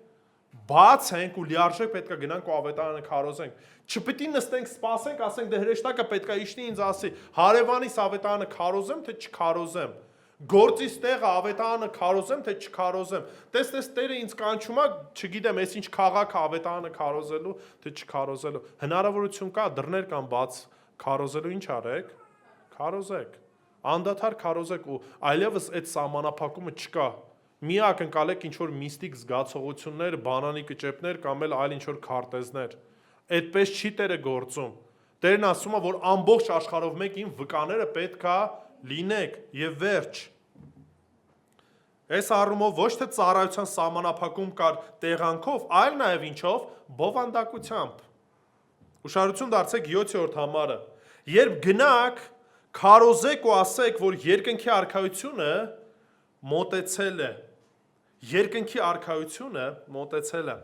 բաց ենք ու լիարժեք պետքա գնանք ու ավետարանը քարոզենք։ Չպիտի նստենք, սպասենք, ասենք դե հրեշտակը պետքա իշնի ինձ ասի, հարևանիս ավետարանը քարոզեմ, թե չքարոզեմ։ Գործից տեղը ավետարանը քարոզեմ, թե չքարոզեմ։ Տես Տերը ինձ կանչում է, չգիտեմ, ես ինչ քաղաք ավետարանը քարոզելու, թե չքարոզելու։ Հնարավորություն կա, դռներ կան բաց քարոզելու, ինչ արեք։ Քարոզեք։ Անդադար քարոզեք ու այլևս այդ սահմանափակումը չկա։ Մի ակնկալեք ինչ որ միստիկ զգացողություններ, բանանի կճեպներ կամ այլ ինչ որ քարտեզներ։ Այդպես չի Տերը գործում։ Տերն ասում է, որ ամբողջ աշխարհով մեկ իմ վկաները պետքա լինեք եւ վերջ։ Այս առումով ոչ թե ծառայության սահմանափակում կար տեղանքով, այլ նաեւ ինչով, բովանդակությամբ։ Ուշադրություն դարձեք 7-րդ համարը։ Երբ գնաք, քարոզեք ու ասեք, որ երկնքի արքայությունը մոտեցել է։ Երկնքի արքայությունը մոտեցել է։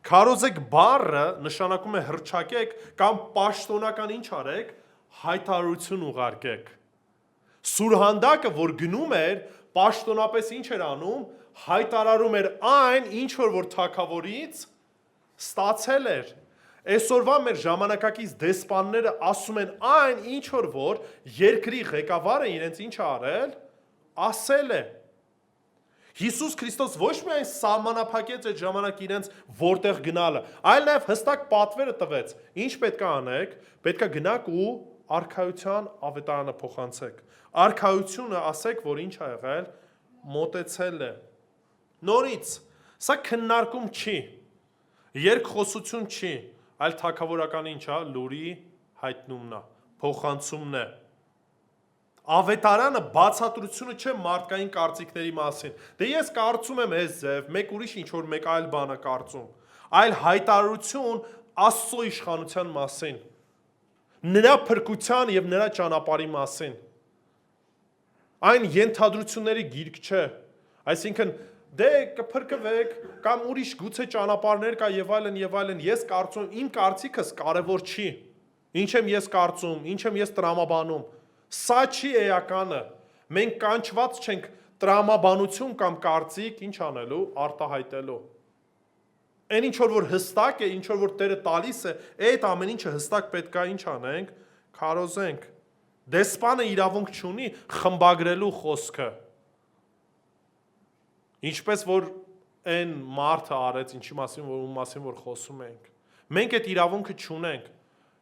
Քարոզեք բառը նշանակում է հռչակեք կամ պաշտոնական ինչ արեք, հայտարարություն ուղարկեք։ Սուրհանդակը, որ գնում էր, պաշտոնապես ինչ էր անում, հայտարարում էր այն, ինչ որ թագավորից ստացել էր։ Այսօրվա մեր ժամանակակից դեսպանները ասում են այն, ինչ որ երկրի ղեկավարը իրենց ինչ արել, ասել է։ Հիսուս Քրիստոս ոչ միայն սահմանափակեց այդ ժամանակ իրենց որտեղ գնալը, այլ նաև հստակ պատվերը տվեց։ Ինչ պետք է անեք, պետք է գնաք ու արքայության ավետարանը փոխանցեք։ Արքայությունը ասեք, որ ինչ ա եղել, մոտեցել է։ Նորից, սա քննարկում չի, երկխոսություն չի, այլ թագավորական ինչ է, լուրի հայտնումն է, փոխանցումն է։ Ավետարանը բացատրությունը չէ մարդկային կարծիքների մասին։ Դե ես կարծում եմ այս ձև, մեկ ուրիշ ինչ որ մեկ այլ բան է կարծում, այլ հայտարարություն Աստծո իշխանության մասին, նրա փրկության եւ նրա ճանապարհի մասին։ Այն ենթադրությունների գիրք չէ։ Այսինքն դե կփրկվեք կամ ուրիշ գուցե ճանապարհներ կա եւ այլն, ես կարծում եմ իմ կարծիքս կարևոր չի։ Ինչ եմ ես կարծում, ինչ եմ ես տրամաբանում։ Սա չի էականը։ Մենք կանչված չենք տրամաբանություն կամ կարծիք ինչ անելու, արտահայտելու։ Այն ինչ որ հստակ է, ինչ որ Տերը տալիս է, այդ ամեն ինչը հստակ պետք է ինչ անենք, քարոզենք։ Դեսպանը իրավունք չունի խմբագրելու խոսքը։ Ինչպես որ այն մարդը արեց, ինչի մասին որ խոսում ենք։ Մենք այդ իրավունքը չունենք։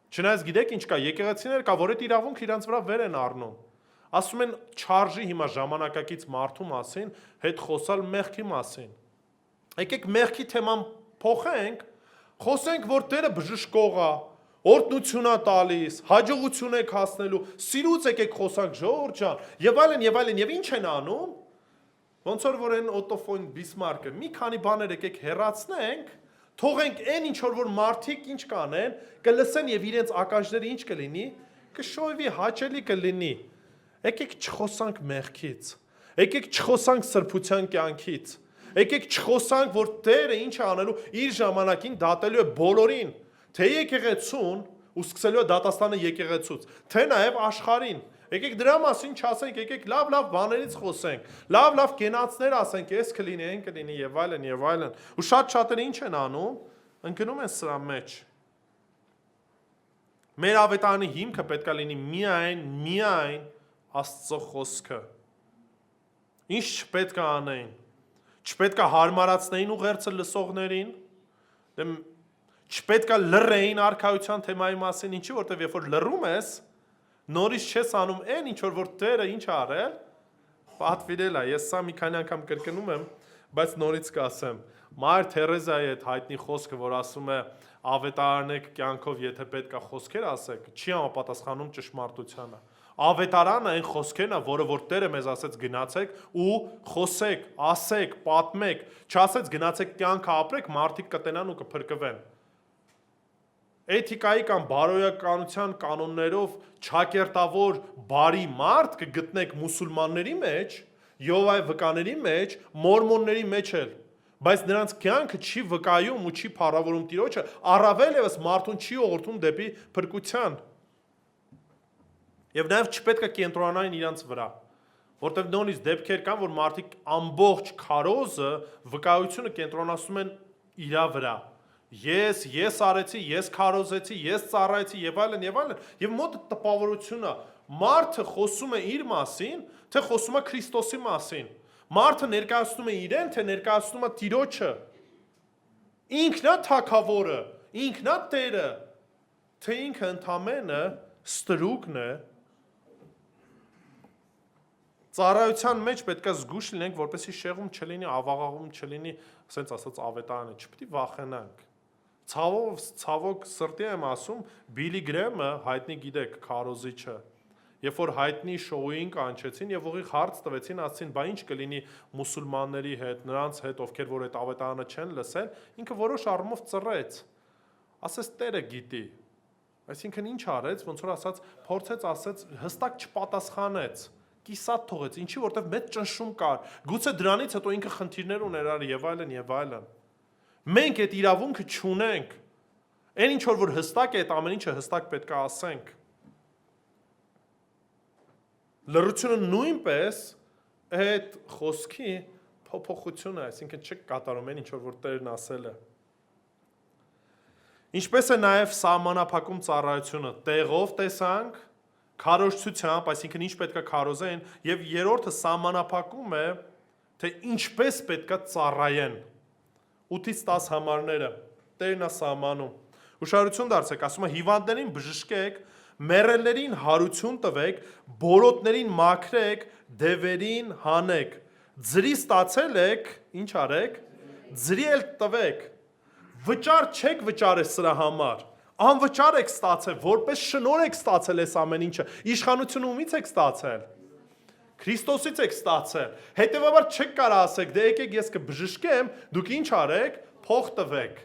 Չնայած գիտեք ինչ կա, եկեղեցիներ կա, որ այդ իրավունքը իրանց վրա վեր են առնում։ Ասում են չարժի հիմա ժամանակակից մարդու մասին, հետ խոսալ մեղքի մասին։ Եկեք մեղքի թեման փոխենք, խոսենք, որ Տերը բժշկող է, օրհնություն է տալիս, հաջողություն եք հասնելու, սիրուց եկեք խոսանք ժողովուրդ ջան, եւ այլն, եւ ինչ են անում։ Ոնց որ այն Օտո ֆոն Բիսմարկը, մի քանի բաներ եկեք հեռացնենք, թողենք այն ինչ որ մարդիկ ինչ կանեն, կլսեն եւ իրենց ականջները ինչ կլինի, կշոյվի, հաճելի կլինի։ Եկեք չխոսանք մեղքից։ Եկեք չխոսանք սրբության կյանքից։ Եկեք չխոսանք, որ Տերը ինչ է անելու իր ժամանակին դատելու է բոլորին, թե եկեղեցուն ու սկսելու է դատաստանը եկեղեցուց, թե նաև աշխարհին։ Եկեք դրա մասին չասենք, եկեք լավ բաներից խոսենք, լավ կենացներ ասենք, այս կլինի, այն կլինի եւ այլն։ Ու շատերը ինչ են անում, ընկնում են սրա մեջ։ Մեր ավետարանի հիմքը պետք է լինի միայն Աստծո խոսքը։ Ինչ չպետք է անեն։ Չպետք է հարմարացնեին ուղերձը լսողներին, չպետք է լռեին արքայության թեմայի մասին, ինչի որտեվ երբ որ լռում ես, նորից չես անում այն ինչ որ Տերը ինչ արել, պատվիրել է։ Ես սա մի քանի անգամ կրկնում եմ, բայց նորից կասեմ։ Մայր Թերեզայի այդ հայտնի խոսքը, որ ասում է ավետարանեք կյանքով, եթե պետք է խոսքեր ասեք, չի համապատասխանում ճշմարտությանը։ Ավետարանը այն խոսքերն է, որը որ Տերը մեզ ասեց գնացեք ու խոսեք, ասեք, պատմեք, չասեց գնացեք կյանքը ապրեք, մարդիկ կտենան ու կփրկվեն։ Էթիկայի կամ բարոյականության կանոններով չակերտավոր բարի մարդ կգտնեք մուսուլմանների մեջ, Յովայի վկաների մեջ, մորմոնների մեջ էլ, բայց նրանց կյանքը չի վկայում ու չի փառավորում Տիրոջը, առավել ևս մարդուն չի ուղղորդում դեպի փրկության։ Եվ նաև չպետք է կենտրոնանային իրանց վրա, որտեղ նույնիսկ դեպքեր կան, որ մարդիկ ամբողջ քարոզը վկայությունը կենտրոնացնում են իրա վրա։ Ես արեցի, ես քարոզեցի, ես ծառայեցի եւ այլն, եւ մոտը տպավորությունը մարդը խոսում է իր մասին, թե խոսում է Քրիստոսի մասին։ Մարդը ներկայացնում է իրեն, թե ներկայացնում է Տիրոջը։ Ինքն է թագավորը, ինքն է Տերը, թե ինքը ընդամենը ստրուկն է։ Ծառայության մեջ պետք է զգուշ լինենք, որպեսզի շեղում չլինի, ավաղաղում չլինի, ասենց ասած ավետարանը, չպետք է վախենանք։ Ցավոք սրտի եմ ասում, Բիլի Գրեմը, հայտնի գիտեք, քարոզիչը, երբ որ հայտնի շոուին կանչեցին եւ ուղիղ հարց տվեցին, ասին, բա ինչ կլինի մուսուլմանների հետ, նրանց հետ, ովքեր որ այդ ավետարանը չեն լսել, ինքը որոշ առումով ծռեց։ Ասես Տերը գիտի։ Այսինքն ինչ արեց, ոնց որ ասած, փորձեց ասեց, հստակ չպատասխանեց, կիսատ թողեց, ինչի որտեվ մեծ ճնշում կար, գուցե դրանից հետո ինքը խնդիրներ ուներ եւ այլն եւ այլն։ Մենք այդ իրավունքը չունենք։ Այն ինչ որ հստակ է, այդ ամեն ինչը հստակ պետք է ասենք։ Լռությունը նույնպես այդ խոսքի փոփոխություն է, այսինքն չեք կատարում այն ինչ որ Տերն ասել է։ Ինչպես է նաև սահմանափակում ծառայությունը, տեղով տեսանք, քարոզչությամբ, այսինքն ինչ պետք է քարոզեն, եւ երրորդը սահմանափակում է, թե ինչպես պետք է ծառայեն։ 8-ից 10 համարները Տերն է սահմանում։ Ուշադրություն դարձեք, ասում է հիվանդներին բժշկեք, մեռելներին հարություն տվեք, բորոտներին մաքրեք, դևերին հանեք։ Ձրի ստացել եք, ինչ արեք, ձրի էլ տվեք։ Վճար չեք վճարել սրա համար, անվճար եք ստացել, որպես շնորհ եք ստացել այս ամեն ինչը, իշխանությունը ումից եք ստացել, Քրիստոսից եք ստացել, հետևաբար չեք կարող ասեք, դե եկեք ես կբժշկեմ, դուք ինչ արեք, փող տվեք,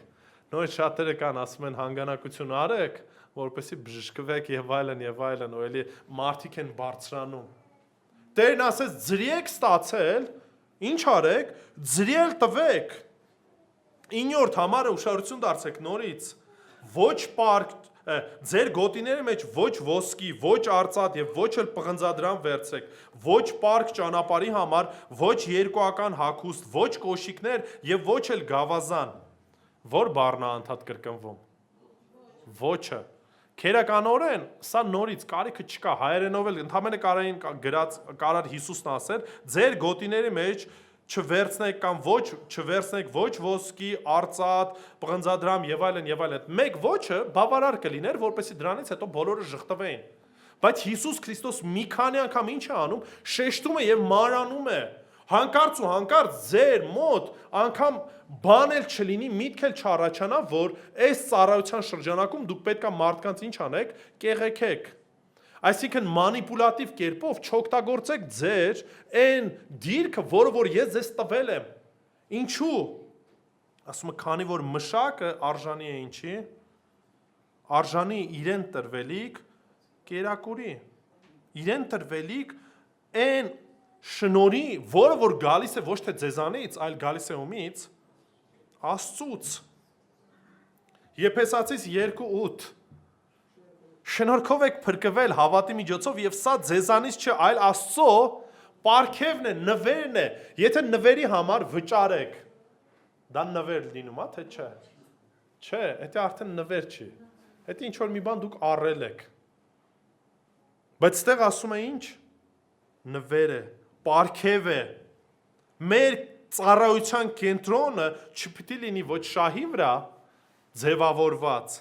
նույն շատերը կան ասում են հանգանակություն արեք, որպեսզի բժշկվեք եւ այլն, ու էլի մարդիկ են բարձրանում, Տերն ասեց ձրի եք ստացել, ինչ արեք, ձրի էլ տվեք, 9-րդ համարը ուշադրություն դարձեք նորից, ոչ պարկ, ձեր գոտիների մեջ ոչ ոսկի, ոչ արծաթ եւ ոչ էլ պղնձադրամ վերցրեք, ոչ պարկ ճանապարհի համար, ոչ երկուական հագուստ, ոչ կոշիկներ եւ ոչ էլ գավազան, որ բառն է անդադ կրկնվում, ոչը, քերականորեն, սա նորից կարիքը չկա, հայերենով էլ ընդհանրապես կարար Հիսուսն ասել, ձեր գոտիների մեջ չվերցնեք կամ չվերցնեք ոչ ոսկի, արծաթ, պղնձադրամ եւ այլն, մեկ ոչը բավարար կլիներ, որպեսզի դրանից հետո բոլորը ժխտվեին։ Բայց Հիսուս Քրիստոս մի քանի անգամ ինչ է անում, շեշտում է եւ մանրանում է։ Հանկարծ ու հանկարծ ձեր մոտ անգամ բան էլ չլինի, միտք էլ չառաջանա, որ այս ծառայության շրջանակում դուք պետք է մարդկանց ինչ անեք, կեղեքեք։ Այսինքն մանիպուլատիվ կերպով չօգտագործեք ձեր այն դիրքը, որը որ ես ձեզ տվել եմ։ Ինչու։ Ասում է, քանի որ մշակը արժանի է ինչի, արժանի իրեն տրվելիք կերակուրի, իրեն տրվելիք այն շնորհի, որը որ գալիս է ոչ թե ձեզանից, այլ գալիս է ումից, Աստծուց։ Եփեսացիս 2:8 Շնորհքով եք փրկվել հավատի միջոցով եւ սա ձեզանից չէ, այլ Աստծո պարգևն է, նվերն է։ Եթե նվերի համար վճարեք, դա նվեր լինում է, թե չէ։ Չէ, դա արդեն նվեր չի։ Դա ինչ որ մի բան դուք առել եք։ Բայց ստեղ ասում է ինչ։ Նվեր է, պարգև է։ Մեր ծառայության կենտրոնը չպիտի լինի ոչ շահի վրա ձևավորված,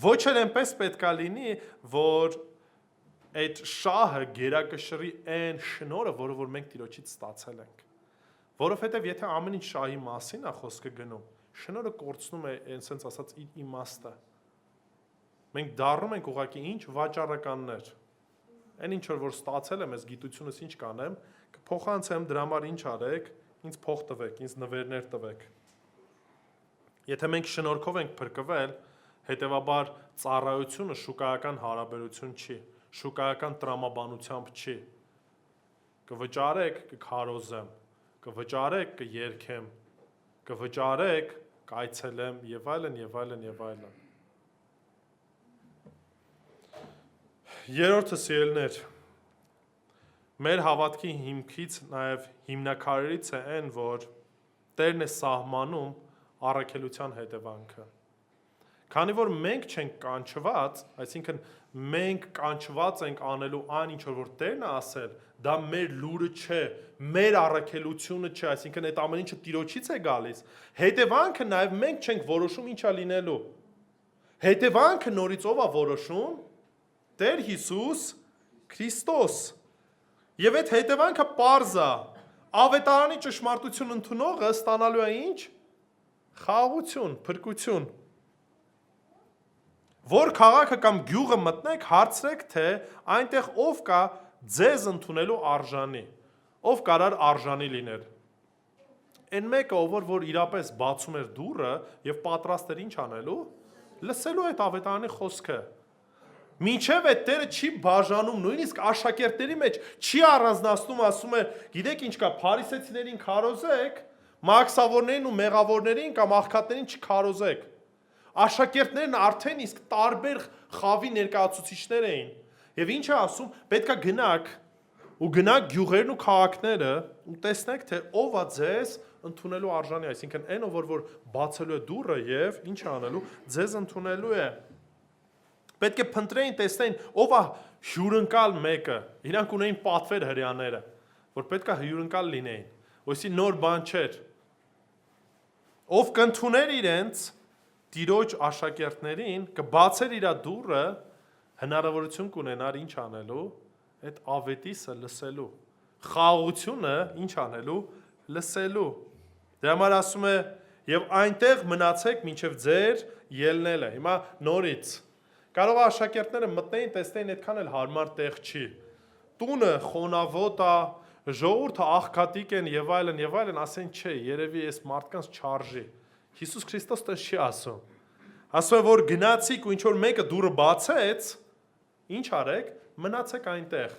ոչ էլ այնպես պետք է լինի, որ այդ շահը գերակշռի այն շնորհը, որը որ մենք Տիրոջից ստացել ենք։ Որովհետև եթե ամեն ինչ շահի մասին է խոսքը գնում, շնորհը կորցնում է այնպես ասած իր իմաստը։ Մենք դառնում ենք ուղղակի ինչ վաճառականներ։ Այն ինչ որ ստացել եմ, այս գիտությունս ինչ կանեմ, կփոխանցեմ դրա համար ինչ արեք, ինձ փող տվեք, ինձ նվերներ տվեք։ Եթե մենք շնորհքով ենք փրկվել, հետևաբար ծառայությունը շուկայական հարաբերություն չի, շուկայական տրամաբանությամբ չի։ Կվճարեք, կքարոզեմ, կվճարեք, կերքեմ, կվճարեք, կայցելեմ եւ այլն։ Երրորդը սիրելիներ, մեր հավատքի հիմքից նաև հիմնակարներից է այն, որ Տերն է սահմանում առաքելության հետևանքը։ Քանի որ մենք չենք կանչված, այսինքն մենք կանչված ենք անելու այն ինչ որ Տերն է ասել, դա մեր լուրը չէ, մեր առաքելությունը չէ, այսինքն այդ ամեն ինչը Տիրոջից է գալիս։ Հետևանքը նաև մենք չենք որոշում ինչա լինելու։ Հետևանքը նորից ով է որոշում։ Տեր Հիսուս Քրիստոս։ Եվ այդ հետևանքը պարզ է, ավետարանի ճշմարտություն ընդունողը ստանալու է ինչ։ Խաղաղություն, փրկություն։ Որ քաղաքը կամ գյուղը մտնեք, հարցրեք, թե այնտեղ ով կա ձեզ ընդունելու արժանի, ով կարար արժանի լինել։ Այն մեկը, ով որ իրապես բացում էր դուռը եւ պատրաստ էր ինչ անելու, լսելու այդ ավետարանի խոսքը։ Մինչև այդ Տերը չի բաժանում, նույնիսկ աշակերտների մեջ չի առանձնացնում, ասում է, գիտեք ինչ կա, փարիսեցիներին քարոզեք, մաքսավորներին ու մեղավորներին կամ աղքատներին չքարոզեք։ Աշակերտներն արդեն իսկ տարբեր խավի ներկայացուցիչներ էին։ Եվ ինչ է ասում, պետքա գնաք ու գնաք գյուղերն ու քաղաքները ու տեսնեք, թե ով է ձեզ ընդունելու արժանի, այսինքն այն ով որ բացելու է դուռը եւ ինչ է անելու, ձեզ ընդունելու է։ Պետք է փնտրեին, տեսնեին, ով է հյուրընկալ մեկը։ Իրանք ունեին պատվեր հрьяաները, որ պետք է հյուրընկալ լինեին։ Ոյսի նոր բան չէր։ Ով կընդուներ իրենց տիրոջ աշակերտներին, կբացեր իր դուռը, հնարավորություն կունենար ինչ անելու, այդ ավետիսը լսելու։ Խաղաղությունը ինչ անելու, լսելու։ Դրա համար ասում է, եւ այնտեղ մնացեք մինչեւ ձեր ելնելը։ Հիմա նորից կարող է աշակերտները մտնեին, տեսնեին այդքան էլ հարմար տեղ չի։ Տունը խոնավոտ է, ժողովուրդը աղքատիկ են եւ այլն, ասեն չէ, երևի այս մարդկանց չարժի։ Հիսուս Քրիստոս դա չի ասում։ Ասում է, որ գնացիք ու ինչ որ մեկը դուռը բացեց, ինչ արեք, մնացեք այնտեղ։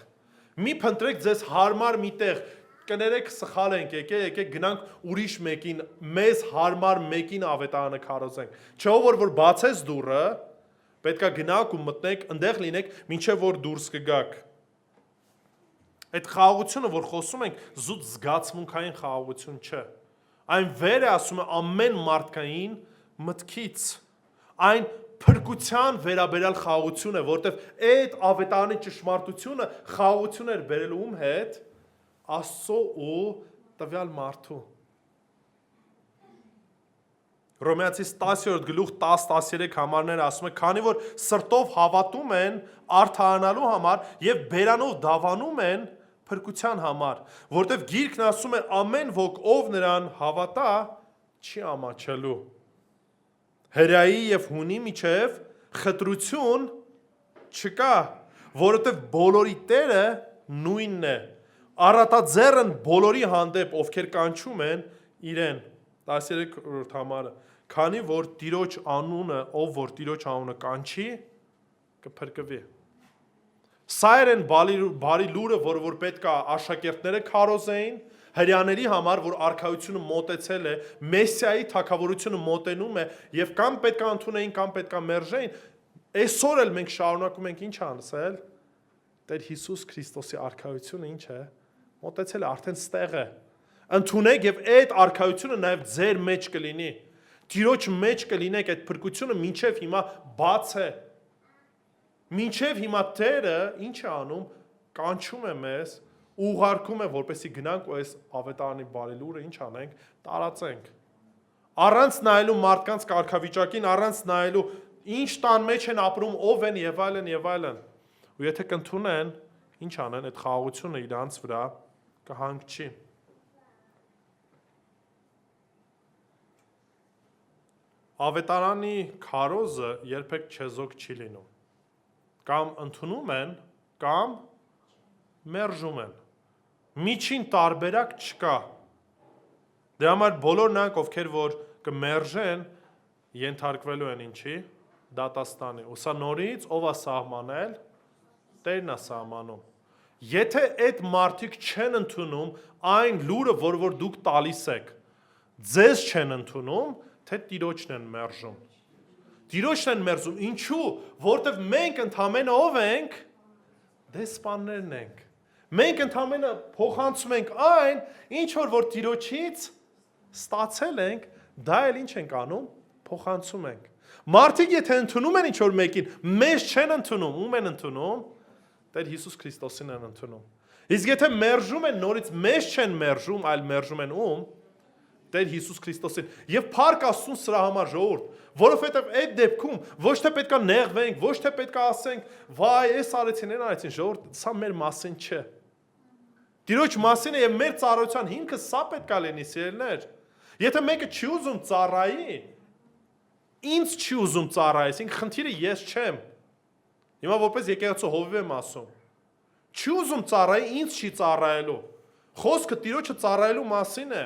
Մի փնտրեք ձեզ հարմար մի տեղ, կներեք սխալ ենք, եկեք գնանք ուրիշ մեկին, մեզ հարմար մեկին ավետարանը քարոզենք։ Չէ՞ որ բացես դուռը, պետքա գնաք ու մտնեք, ընդեղ լինեք, մինչև որ դուրս կգաք։ Այդ խաղաղությունը, որ խոսում ենք, զուտ զգացմունքային խաղաղություն չէ։ Այն վեր է, ասում է, ամեն մարդկային մտքից։ Այն փրկության վերաբերյալ խաղաղություն է, որտեղ այդ ավետարանի ճշմարտությունը խաղաղություն էր բերելու ում հետ, Աստծո ու տվյալ մարդու։ Հռոմեացիս 10-րդ գլուխ 10-13 համարները ասում է, քանի որ սրտով հավատում են արդարանալու համար եւ բերանով դավանում են փրկության համար, որտեղ Գիրքն ասում է ամեն ոք ով նրան հավատա չի ամաչելու։ Հրեայի եւ հունի միջև խտրություն չկա, որովհետեւ բոլորի Տերը նույնն է։ Առատաձեռն բոլորի հանդեպ, ովքեր կանչում են իրեն։ 13-րդ համարը, քանի որ Տիրոջ անունը, ով որ Տիրոջ անունը կանչի, կփրկվի։ Սա էր այն բարի լուրը, որ պետք է աշակերտները քարոզեին, հрьяաների համար, որ արքայությունը մոտեցել է, Մեսիայի թագավորությունը մոտենում է, եւ կամ պետք է ընդունեին, կամ պետք է մերժեին։ Այսօր էլ մենք շարունակում ենք ինչ անցել։ Տեր Հիսուս Քրիստոսի արքայությունը ինչ է։ Մոտեցել է, արդեն ստեղ է։ Ընդունեք եւ այդ արքայությունը նաեւ ձեր մեջ կլինի։ Տիրոջ մեջ կլինեք, այդ փրկությունը մինչեւ հիմա բաց է։ Մինչեւ հիմա Տերը ինչ է անում, կանչում է մեզ, ուղարկում է, որպեսզի գնանք ու այս ավետարանի բարի լուրը ինչ անենք, տարածենք։ Առանց նայելու մարդկանց կարգավիճակին, առանց նայելու ինչ տան մեջ են ապրում, ով են եւ այլն։ Ու եթե կընդունեն, ինչ անեն, այդ խաղաղությունը իրանց վրա կհանգչի։ Ավետարանի քարոզը երբեք չեզոք չի լինում։ Կամ ընդունում են, կամ մերժում են։ Միջին տարբերակ չկա։ Դրա համար բոլոր նրանք, ովքեր որ կմերժեն, ենթարկվելու են ինչի, դատաստանի։ Ու սա նորից ով է սահմանել, Տերն է սահմանում։ Եթե այդ մարդիկ չեն ընդունում այն լուրը, որ դուք տալիս եք, ձեզ չեն ընդունում, թե Տիրոջն են մերժում։ Տիրոջն են մերժում, ինչու, որտեվ մենք ընդամենը ով ենք, դեսպաններն ենք։ Մենք ընդամենը փոխանցում ենք այն, ինչ որ Տիրոջից ստացել ենք, դա էլ ինչ ենք անում, փոխանցում ենք։ Մարդիկ եթե ընդունում են ինչ որ մեկին, մեզ չեն ընդունում, ում են ընդունում, Տեր Հիսուս Քրիստոսին են ընդունում։ Իսկ եթե մերժում են նորից, մեզ չեն մերժում, այլ մերժում են ում, Տեր Հիսուս Քրիստոսին։ Եվ փառք Աստծուն սրա համար ժողովուրդ, որովհետև այդ դեպքում ոչ թե պետքա նեղվենք, ոչ թե պետքա ասենք, վայ, այս արեցին, այն արեցին, ժողովուրդ, սա մեր մասին չէ։ Տիրոջ մասին է եւ մեր ծառայության հիմքը սա պետքա լինի, սիրելիներ։ Եթե մեկը չի ուզում ծառայի, ինձ չի ուզում ծառայես, ինքը խնդիրը ես չեմ։ Հիմա որպես եկեղեցու հովիվ եմ ասում։ Չի ուզում ծառայի, ինձ չի ծառայելու։ Խոսքը Տիրոջը ծառայելու մասին է։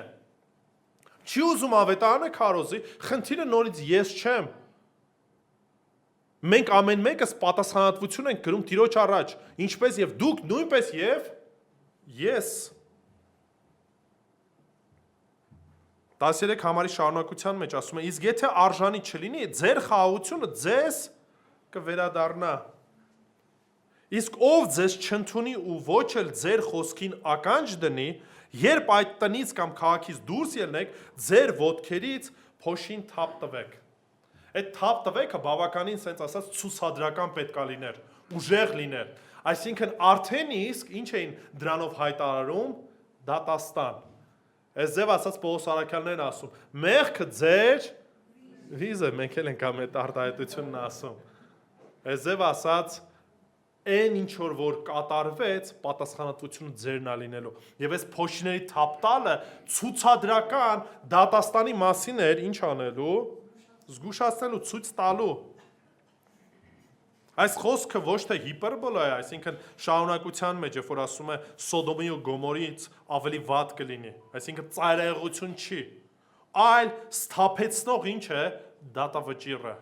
Չի ուզում ավետարանը քարոզի, խնդիրը նորից ես չեմ։ Մենք ամեն մեկս պատասխանատվություն ենք կրում Տիրոջ առաջ, ինչպես եւ դուք նույնպես եւ ես 13 համարի շարունակության մեջ ասում է. իսկ եթե արժանի չլինի, ձեր խաղաղությունը ձեզ կվերադառնա։ Իսկ ով ձեզ չընդունի ու ոչ էլ ձեր խոսքին ականջ դնի, երբ այդ տնից կամ քաղաքից դուրս ելնեք, ձեր ոտքերից փոշին թափ տվեք։ Այդ թափ տվեքը բավականին սենց ասած ցուցադրական պետք է լիներ, ուժեղ լիներ։ Այսինքն արդեն իսկ ինչ էին դրանով հայտարարում դատաստան։ Այս ձև ասած Պողոս Արաքյալներն ասում, մեղքը ձեր վիզը, մենք էլ ենք ամ այդ արտահայտությունն ասում։ Այս ձև ասած այն ինչ որ կատարվեց, պատասխանատվությունը ձերն է լինելու։ Եվ այս փոշիների թափ տալը ցուցադրական դատաստանի մասին էր, ինչ անելու, զգուշացնելու, ցույց տալու։ Այս խոսքը ոչ թե հիպերբոլա է, այսինքն շարունակության մեջ, երբ որ ասում է Սոդոմի ու Գոմորից ավելի վատ կլինի, այսինքն ծայրահեղություն չի, այլ սթափեցնող ինչ է, դատավճիռը։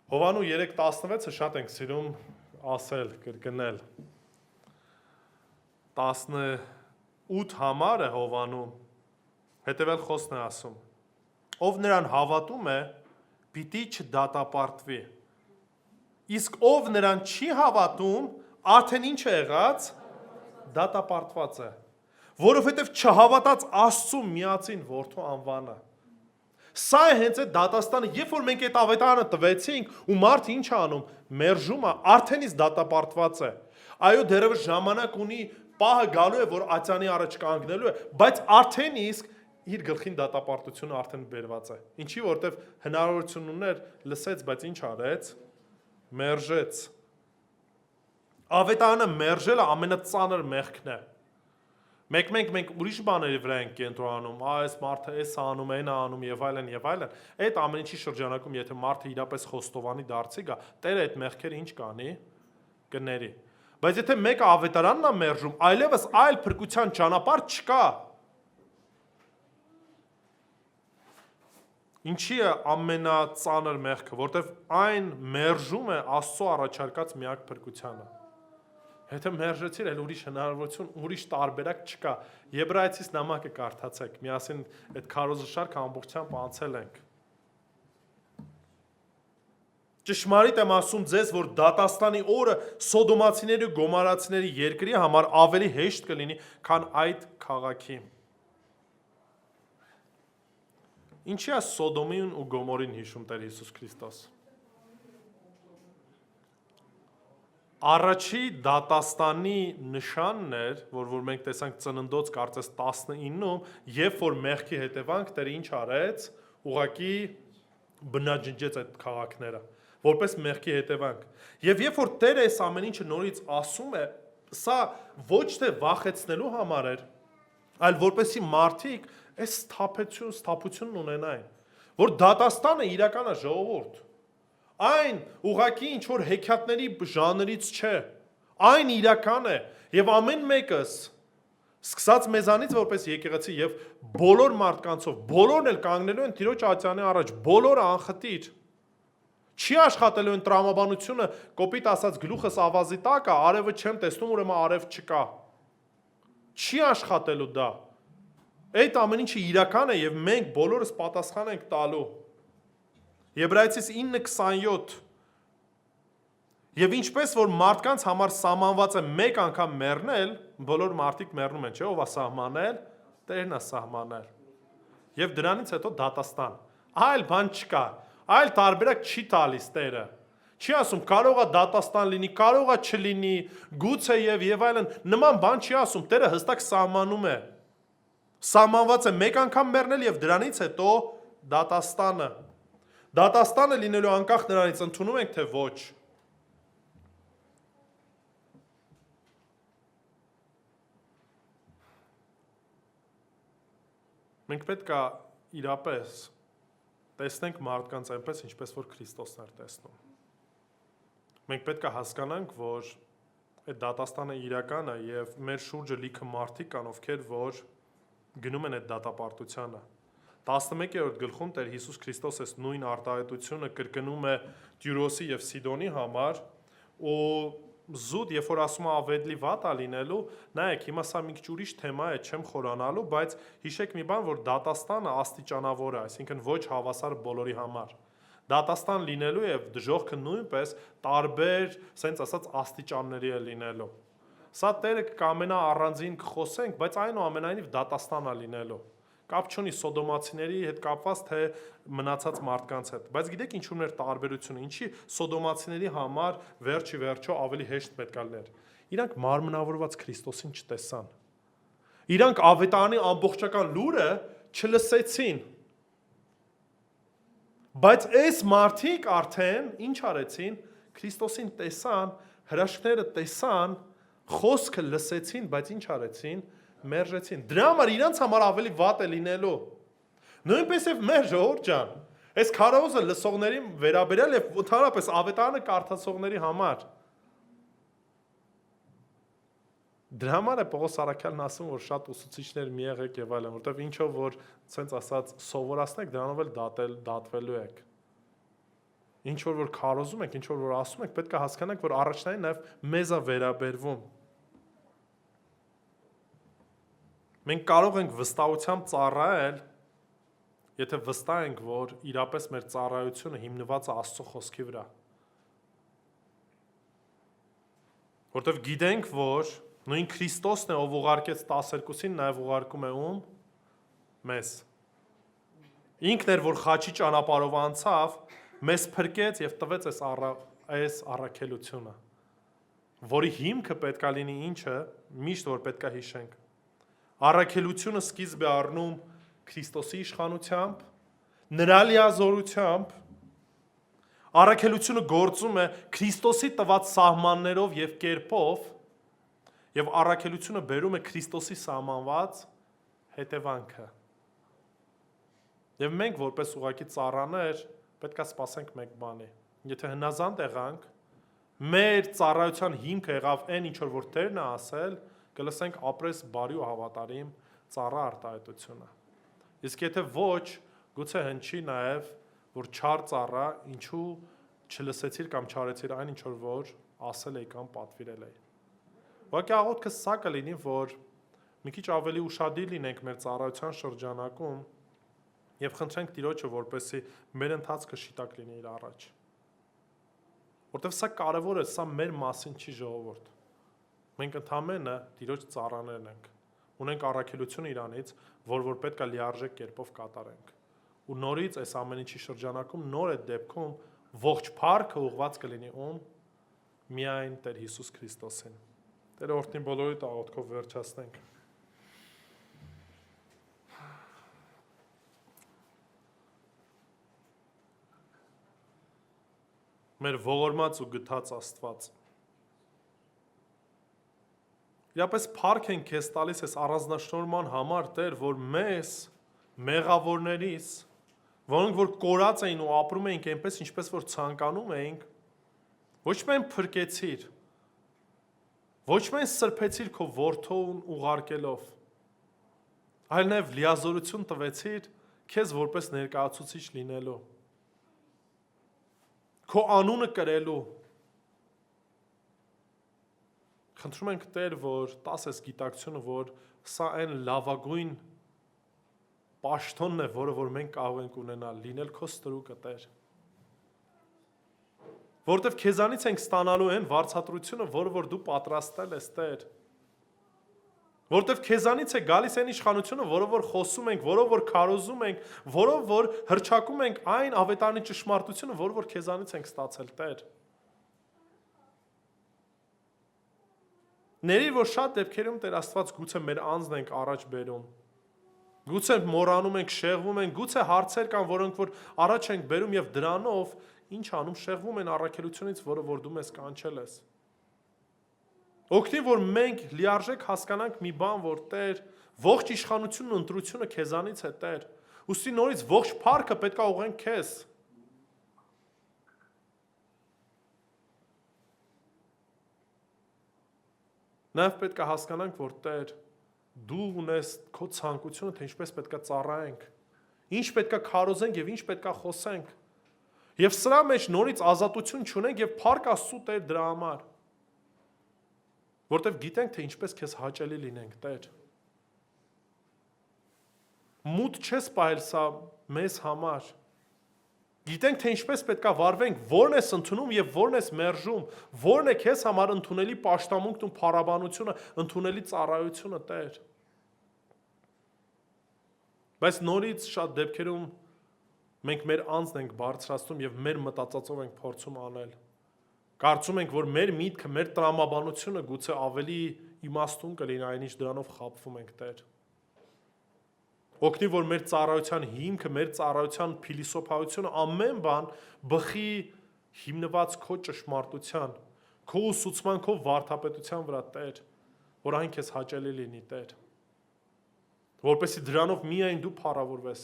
Հովանու 3:16-ը շատ ենք սիրում ասել, կրկնել։ 18 համարը Հովանու հետևյալ խոսքն է ասում. ով նրան հավատում է, պիտի չդատապարտվի։ Իսկ ով նրան չի հավատում, արդեն ինչ է եղած, դատապարտված է, որովհետև չհավատաց Աստծու միածին որդու անվանը։ Սա է հենց այդ դատաստանը, երբ որ մենք այդ ավետարանը տվեցինք, ու մարդը ինչ է անում, մերժում է, արդեն իսկ դատապարտված է։ Այո, դեռևս ժամանակ ունի, պահը գալու է, որ ատյանի առաջ կանգնելու է, բայց արդեն իսկ իր գլխին դատապարտությունը արդեն բերված է։ Ինչի, որտեվ հնարավորություն ուներ, լսեց, բայց ինչ արեց, մերժեց։ Ավետարանը մերժելը ամենածանր մեղքն է։ Մենք ուրիշ բաների վրա ենք կենտրոնանում, այս մարդը էս անում, այն անում եւ այլն եւ այլն։ Այդ ամեն ինչի շրջանակում, եթե մարդը իրապես խոստովանի դարձի գա, Տերը այդ մեղքերը ինչ կանի, կների։ Բայց եթե մեկը ավետարանն է մերժում, այլևս այլ փրկության ճանապարհ չկա։ Ինչի է ամենածանր մեղքը, որտեվ այն մերժում է Աստծո առաջարկած միակ փրկությանը։ Եթե մերժեցիր, էլ ուրիշ հնարավորություն, ուրիշ տարբերակ չկա։ Եբրայեցիս նամակը կարդացեք, միասին այդ քարոզշարքը ամբողջությամբ անցել ենք։ Ճշմարիտ եմ ասում ձեզ, որ դատաստանի օրը Սոդոմացիների ու Գոմորացիների երկրի համար ավելի հեշտ կլինի, քան այդ քաղաքի։ Ինչի է Սոդոմին ու Գոմորին հիշում Տեր Հիսուս Քրիստոս։ Առաջի դատաստանի նշանն էր, որ մենք տեսանք Ծննդոց կարծես 19-ում, երբ որ մեղքի հետևանք Տերը ինչ արեց, ուղղակի բնաջնջեց այդ քաղաքները, որպես մեղքի հետևանք։ Եվ երբ որ Տերը այս ամեն ինչը նորից ասում է, սա ոչ թե վախեցնելու համար էր, այլ որպեսզի մարդիկ այս սթափությունն ունենային, որ դատաստանը իրական է, ժողովուրդ։ Այն ուղղակի ինչ որ հեքիաթների ժանրից չէ, այն իրական է, եւ ամեն մեկս, սկսած մեզանից որպես եկեղեցի եւ բոլոր մարդկանցով, բոլորն էլ կանգնելու են Տիրոջ ատյանի առաջ, բոլորը անխտիր։ Չի աշխատելու են տրամաբանությունը, կոպիտ ասած գլուխս ավազի տակ է, արևը չեմ տեսնում, ուրեմն արև չկա։ Չի աշխատելու դա։ Այդ ամեն ինչը իրական է եւ մենք բոլորս պատասխան ենք տալու։ Եբրայեցիս 9:27 Եվ ինչպես որ մարդկանց համար սահմանված է մեկ անգամ մեռնել, բոլոր մարդիկ մեռնում են, չէ՞, ով է սահմանել, Տերն է սահմանել։ Եվ դրանից հետո դատաստան։ Այլ բան չկա, այլ տարբերակ չի տալիս Տերը։ Չի ասում կարող է դատաստան լինի, կարող է չլինի, գուցե եւ այլն, նման բան չի ասում, Տերը հստակ սահմանում է։ Սահմանված է մեկ անգամ մեռնել եւ դրանից հետո դատաստանը։ Դատաստանը լինելու անկախ նրանից ընդունում ենք, թե ոչ։ Մենք պետք է իրապես տեսնենք մարդկանց այնպես, ինչպես որ Քրիստոսն էր տեսնում։ Մենք պետք է հասկանանք, որ այդ դատաստանը իրական է եւ մեր շուրջը լիքը մարդիկ կան, ովքեր որ գնում են այդ դատապարտությանը։ 11-րդ գլխում Տեր Հիսուս Քրիստոս այս նույն արտահայտությունը կրկնում է Տյուրոսի եւ Սիդոնի համար, ու զուտ, երբ որ ասում է ավետլի վատ է լինելու, նայեք, հիմա սա մի քիչ ուրիշ թեմա է, չեմ խորանալու, բայց հիշեք մի բան, որ դատաստանը աստիճանավոր է, այսինքն ոչ հավասար բոլորի համար։ Դատաստան լինելու եւ դժողքը նույնպես տարբեր, ասենց ասած, աստիճանների է լինելու։ Սա Տերը կամենա առանձին կխոսենք, բայց այնուամենայնիվ դատաստան է լինելու։ Կապ չունի սոդոմացիների հետ կապված, թե մնացած մարդկանց հետ։ Բայց գիտեք ինչու՞ն էր տարբերությունը, ինչի սոդոմացիների համար վերջի վերջո ավելի հեշտ պետք է լիներ։ Իրանք մարմնավորված Քրիստոսին չտեսան։ Իրանք ավետարանի ամբողջական լուրը չլսեցին։ Բայց այս մարդիկ արդեն ինչ արեցին, Քրիստոսին տեսան, հրաշքները տեսան, խոսքը լսեցին, բայց ինչ արեցին, մերժեցին։ Դրա համար իրանց համար ավելի վատ է լինելու։ Նույնպես եւ մեր ժողովուրդ ջան, այս քարոզը լսողների վերաբերյալ եւ ընդհանրապես ավետարանը կարդացողների համար։ Դրա համար է Պողոս Արաքյալն ասում, որ շատ ուսուցիչներ մի եղեք եւ այլն, որտեվ ինչով որ ցենց ասած սովորացնեք, դրանով էլ դատվելու եք։ Ինչ որ քարոզում եք, ինչ որ ասում եք, պետք է հասկանաք, որ առաջնային նաեւ մեզ է վերաբերվում։ Մենք կարող ենք վստահությամբ ծառայել, եթե վստահ ենք, որ իրապես մեր ծառայությունը հիմնված է Աստծո խոսքի վրա։ Որտեվ գիտենք, որ նույն Քրիստոսն է, ով ուղարկեց 12-ին, նաև ուղարկում է ում մեզ։ Ինքն էր, որ խաչի ճանապարհով անցավ, մեզ փրկեց եւ տվեց այս առաքելությունը, որի հիմքը պետքա լինի ինչը, միշտ որ պետքա հիշենք։ Առաքելությունը սկիզբ է առնում Քրիստոսի իշխանությամբ, նրա լիազորությամբ, առաքելությունը գործում է Քրիստոսի տված սահմաններով եւ կերպով, եւ առաքելությունը բերում է Քրիստոսի սահմանված հետևանքը։ Եվ մենք որպես ուղղակի ծառաներ պետք է սպասենք մեկ բանի։ Եթե հնազանդ եղանք, մեր ծառայության հիմքը եղավ այն ինչ որ Տերն է ասել, կլսենք ապրես բարի ու հավատարիմ ծառա արտահայտությունը։ Իսկ եթե ոչ, գուցե հնչի նաեւ, որ չար ծառա, ինչու չլսեցիր կամ չարեցիր այն ինչ որ ասել էի կամ պատվիրել էի։ Ուղղակի աղոթքը սա կլինի, որ մի քիչ ավելի ուշադիր լինենք մեր ծառայության շրջանակում եւ խնդրենք Տիրոջը, որպեսզի մեր ընթացքը շիտակ լինի իր առաջ։ Որտեւ սա կարեւոր է, սա մեր մասին չի ժողովուրդ։ Մենք ընդամենը Տիրոջ ծառաներն ենք։ Ունենք առաքելություն իրանից, որ պետք է լիարժեք կերպով կատարենք։ Ու նորից այս ամեն ինչի շրջանակում նոր այդ դեպքում ողջ փառքը ուղղված կլինի ում միայն Տեր Հիսուս Քրիստոսին։ Տերը օրհնի բոլորիդ աղոթքով վերջացնենք։ Մեր ողորմած ու գթած Աստված։ Իրապես փառք ենք քեզ տալիս այս առանձնաշնորհման համար, Տեր, որ մեզ մեղավորներիս, որոնք որ կորած էին ու ապրում էինք այնպես, ինչպես որ ցանկանում էինք, ոչ միայն փրկեցիր, ոչ միայն սրբեցիր քո որդուն ուղարկելով, այլ նաև լիազորություն տվեցիր քեզ որպես ներկայացուցիչ լինելու, քո անունը կրելու։ Խնդրում ենք Տեր, որ տաս ես գիտակցությունը, որ սա այն լավագույն պաշտոնն է, որը որ մենք կարող ենք ունենալ, լինել քո ստրուկը, Տեր։ Որտեվ քեզանից ենք ստանալու այն վարձատրությունը, որը որ դու պատրաստել ես, Տեր։ Որտեվ քեզանից է գալիս այն իշխանությունը, որով որ խոսում ենք, որով որ քարոզում ենք, որով որ հրճակում ենք այն ավետարանի ճշմարտությունը, որը որ քեզանից ենք ստացել, Տեր։ Ների որ շատ դեպքերում Տեր Աստված գուցե մեր անձն ենք առաջ բերում։ Գուցե մոռանում ենք, շեղվում ենք, գուցե հարցեր կան, որոնք որ առաջ ենք բերում եւ դրանով ինչ անում, շեղվում են առաքելությունից, որը որ դու մեզ կանչել ես։ Օգնի, որ մենք լիարժեք հասկանանք մի բան, որ Տեր, ողջ իշխանությունն ու ընտրությունը քեզանից է, Տեր։ Ուստի նորից ողջ փառքը պետք է ուղղենք քեզ։ Նաև պետք է հասկանանք, որ Տեր, դու ունես քո ցանկությունը, թե ինչպես պետք է ծառայենք, ինչ պետք է քարոզենք եւ ինչ պետք է խոսենք։ Եվ սրա մեջ նորից ազատություն չունենք եւ փառք Աստծո Տեր դրա համար։ Որտեւ գիտենք թե ինչպես քեզ հաճելի լինենք, Տեր։ Մութ չես պահել սա մեզ համար։ Գիտենք թե ինչպես պետք է վարվենք, որն ես ընդունում եւ որն ես մերժում, որն է քեզ համար ընդունելի պաշտամունքն ու փառաբանությունը, ընդունելի ծառայությունը, Տեր։ Բայց նորից շատ դեպքերում մենք մեր անձն ենք բարձրացնում եւ մեր մտածածով ենք փորձում անել։ Կարծում ենք, որ մեր միտքը, մեր տրամաբանությունը գուցե ավելի իմաստուն կլինի, այնինչ դրանով խաբվում ենք, Տեր։ Օգնի, որ մեր ծառայության հիմքը, մեր ծառայության փիլիսոփայությունը ամեն բան բխի հիմնված քո ճշմարտության, քո ուսուցման, քո վարդապետության վրա, Տեր, որ այն քեզ հաճելի լինի, Տեր։ Որպեսզի դրանով միայն դու փառավորվես։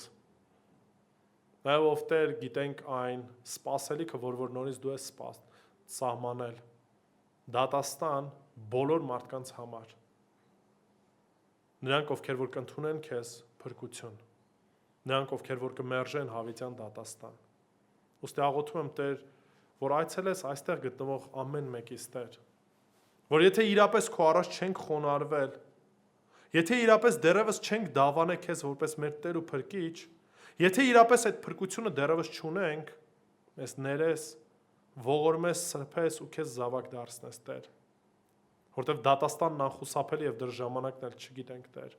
Նաև ով Տեր գիտենք այն սպասելիքը, որ նորից դու ես սահմանել դատաստան բոլոր մարդկանց համար։ Նրանք, ովքեր որ կընդունեն քեզ փրկություն, նրանք, ովքեր որ կմերժեն հավիտյան դատաստան։ Ուստի աղոթում եմ, Տեր, որ այցելես այստեղ գտնվող ամեն մեկից, Տեր, որ եթե իրապես քո առաջ չենք խոնարհվել, եթե իրապես դեռևս չենք դավանել քեզ որպես մեր Տեր ու Փրկիչ, եթե իրապես այդ փրկությունը դեռևս չունենք, մեզ ներես, ողորմես, սրբես ու քեզ զավակ դարձնես, Տեր, որտեվ դատաստանն անխուսափելի եւ դեռ ժամանակն էլ չգիտենք, Տեր։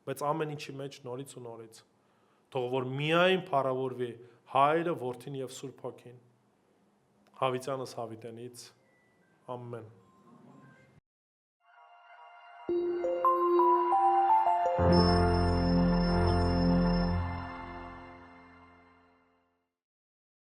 Բայց ամեն ինչի մեջ նորից ու նորից թող որ միայն փառավորվի Հայրը, Որդին եւ Սուրբ Հոգին։ Հավիտյանս հավիտենից։ Ամեն։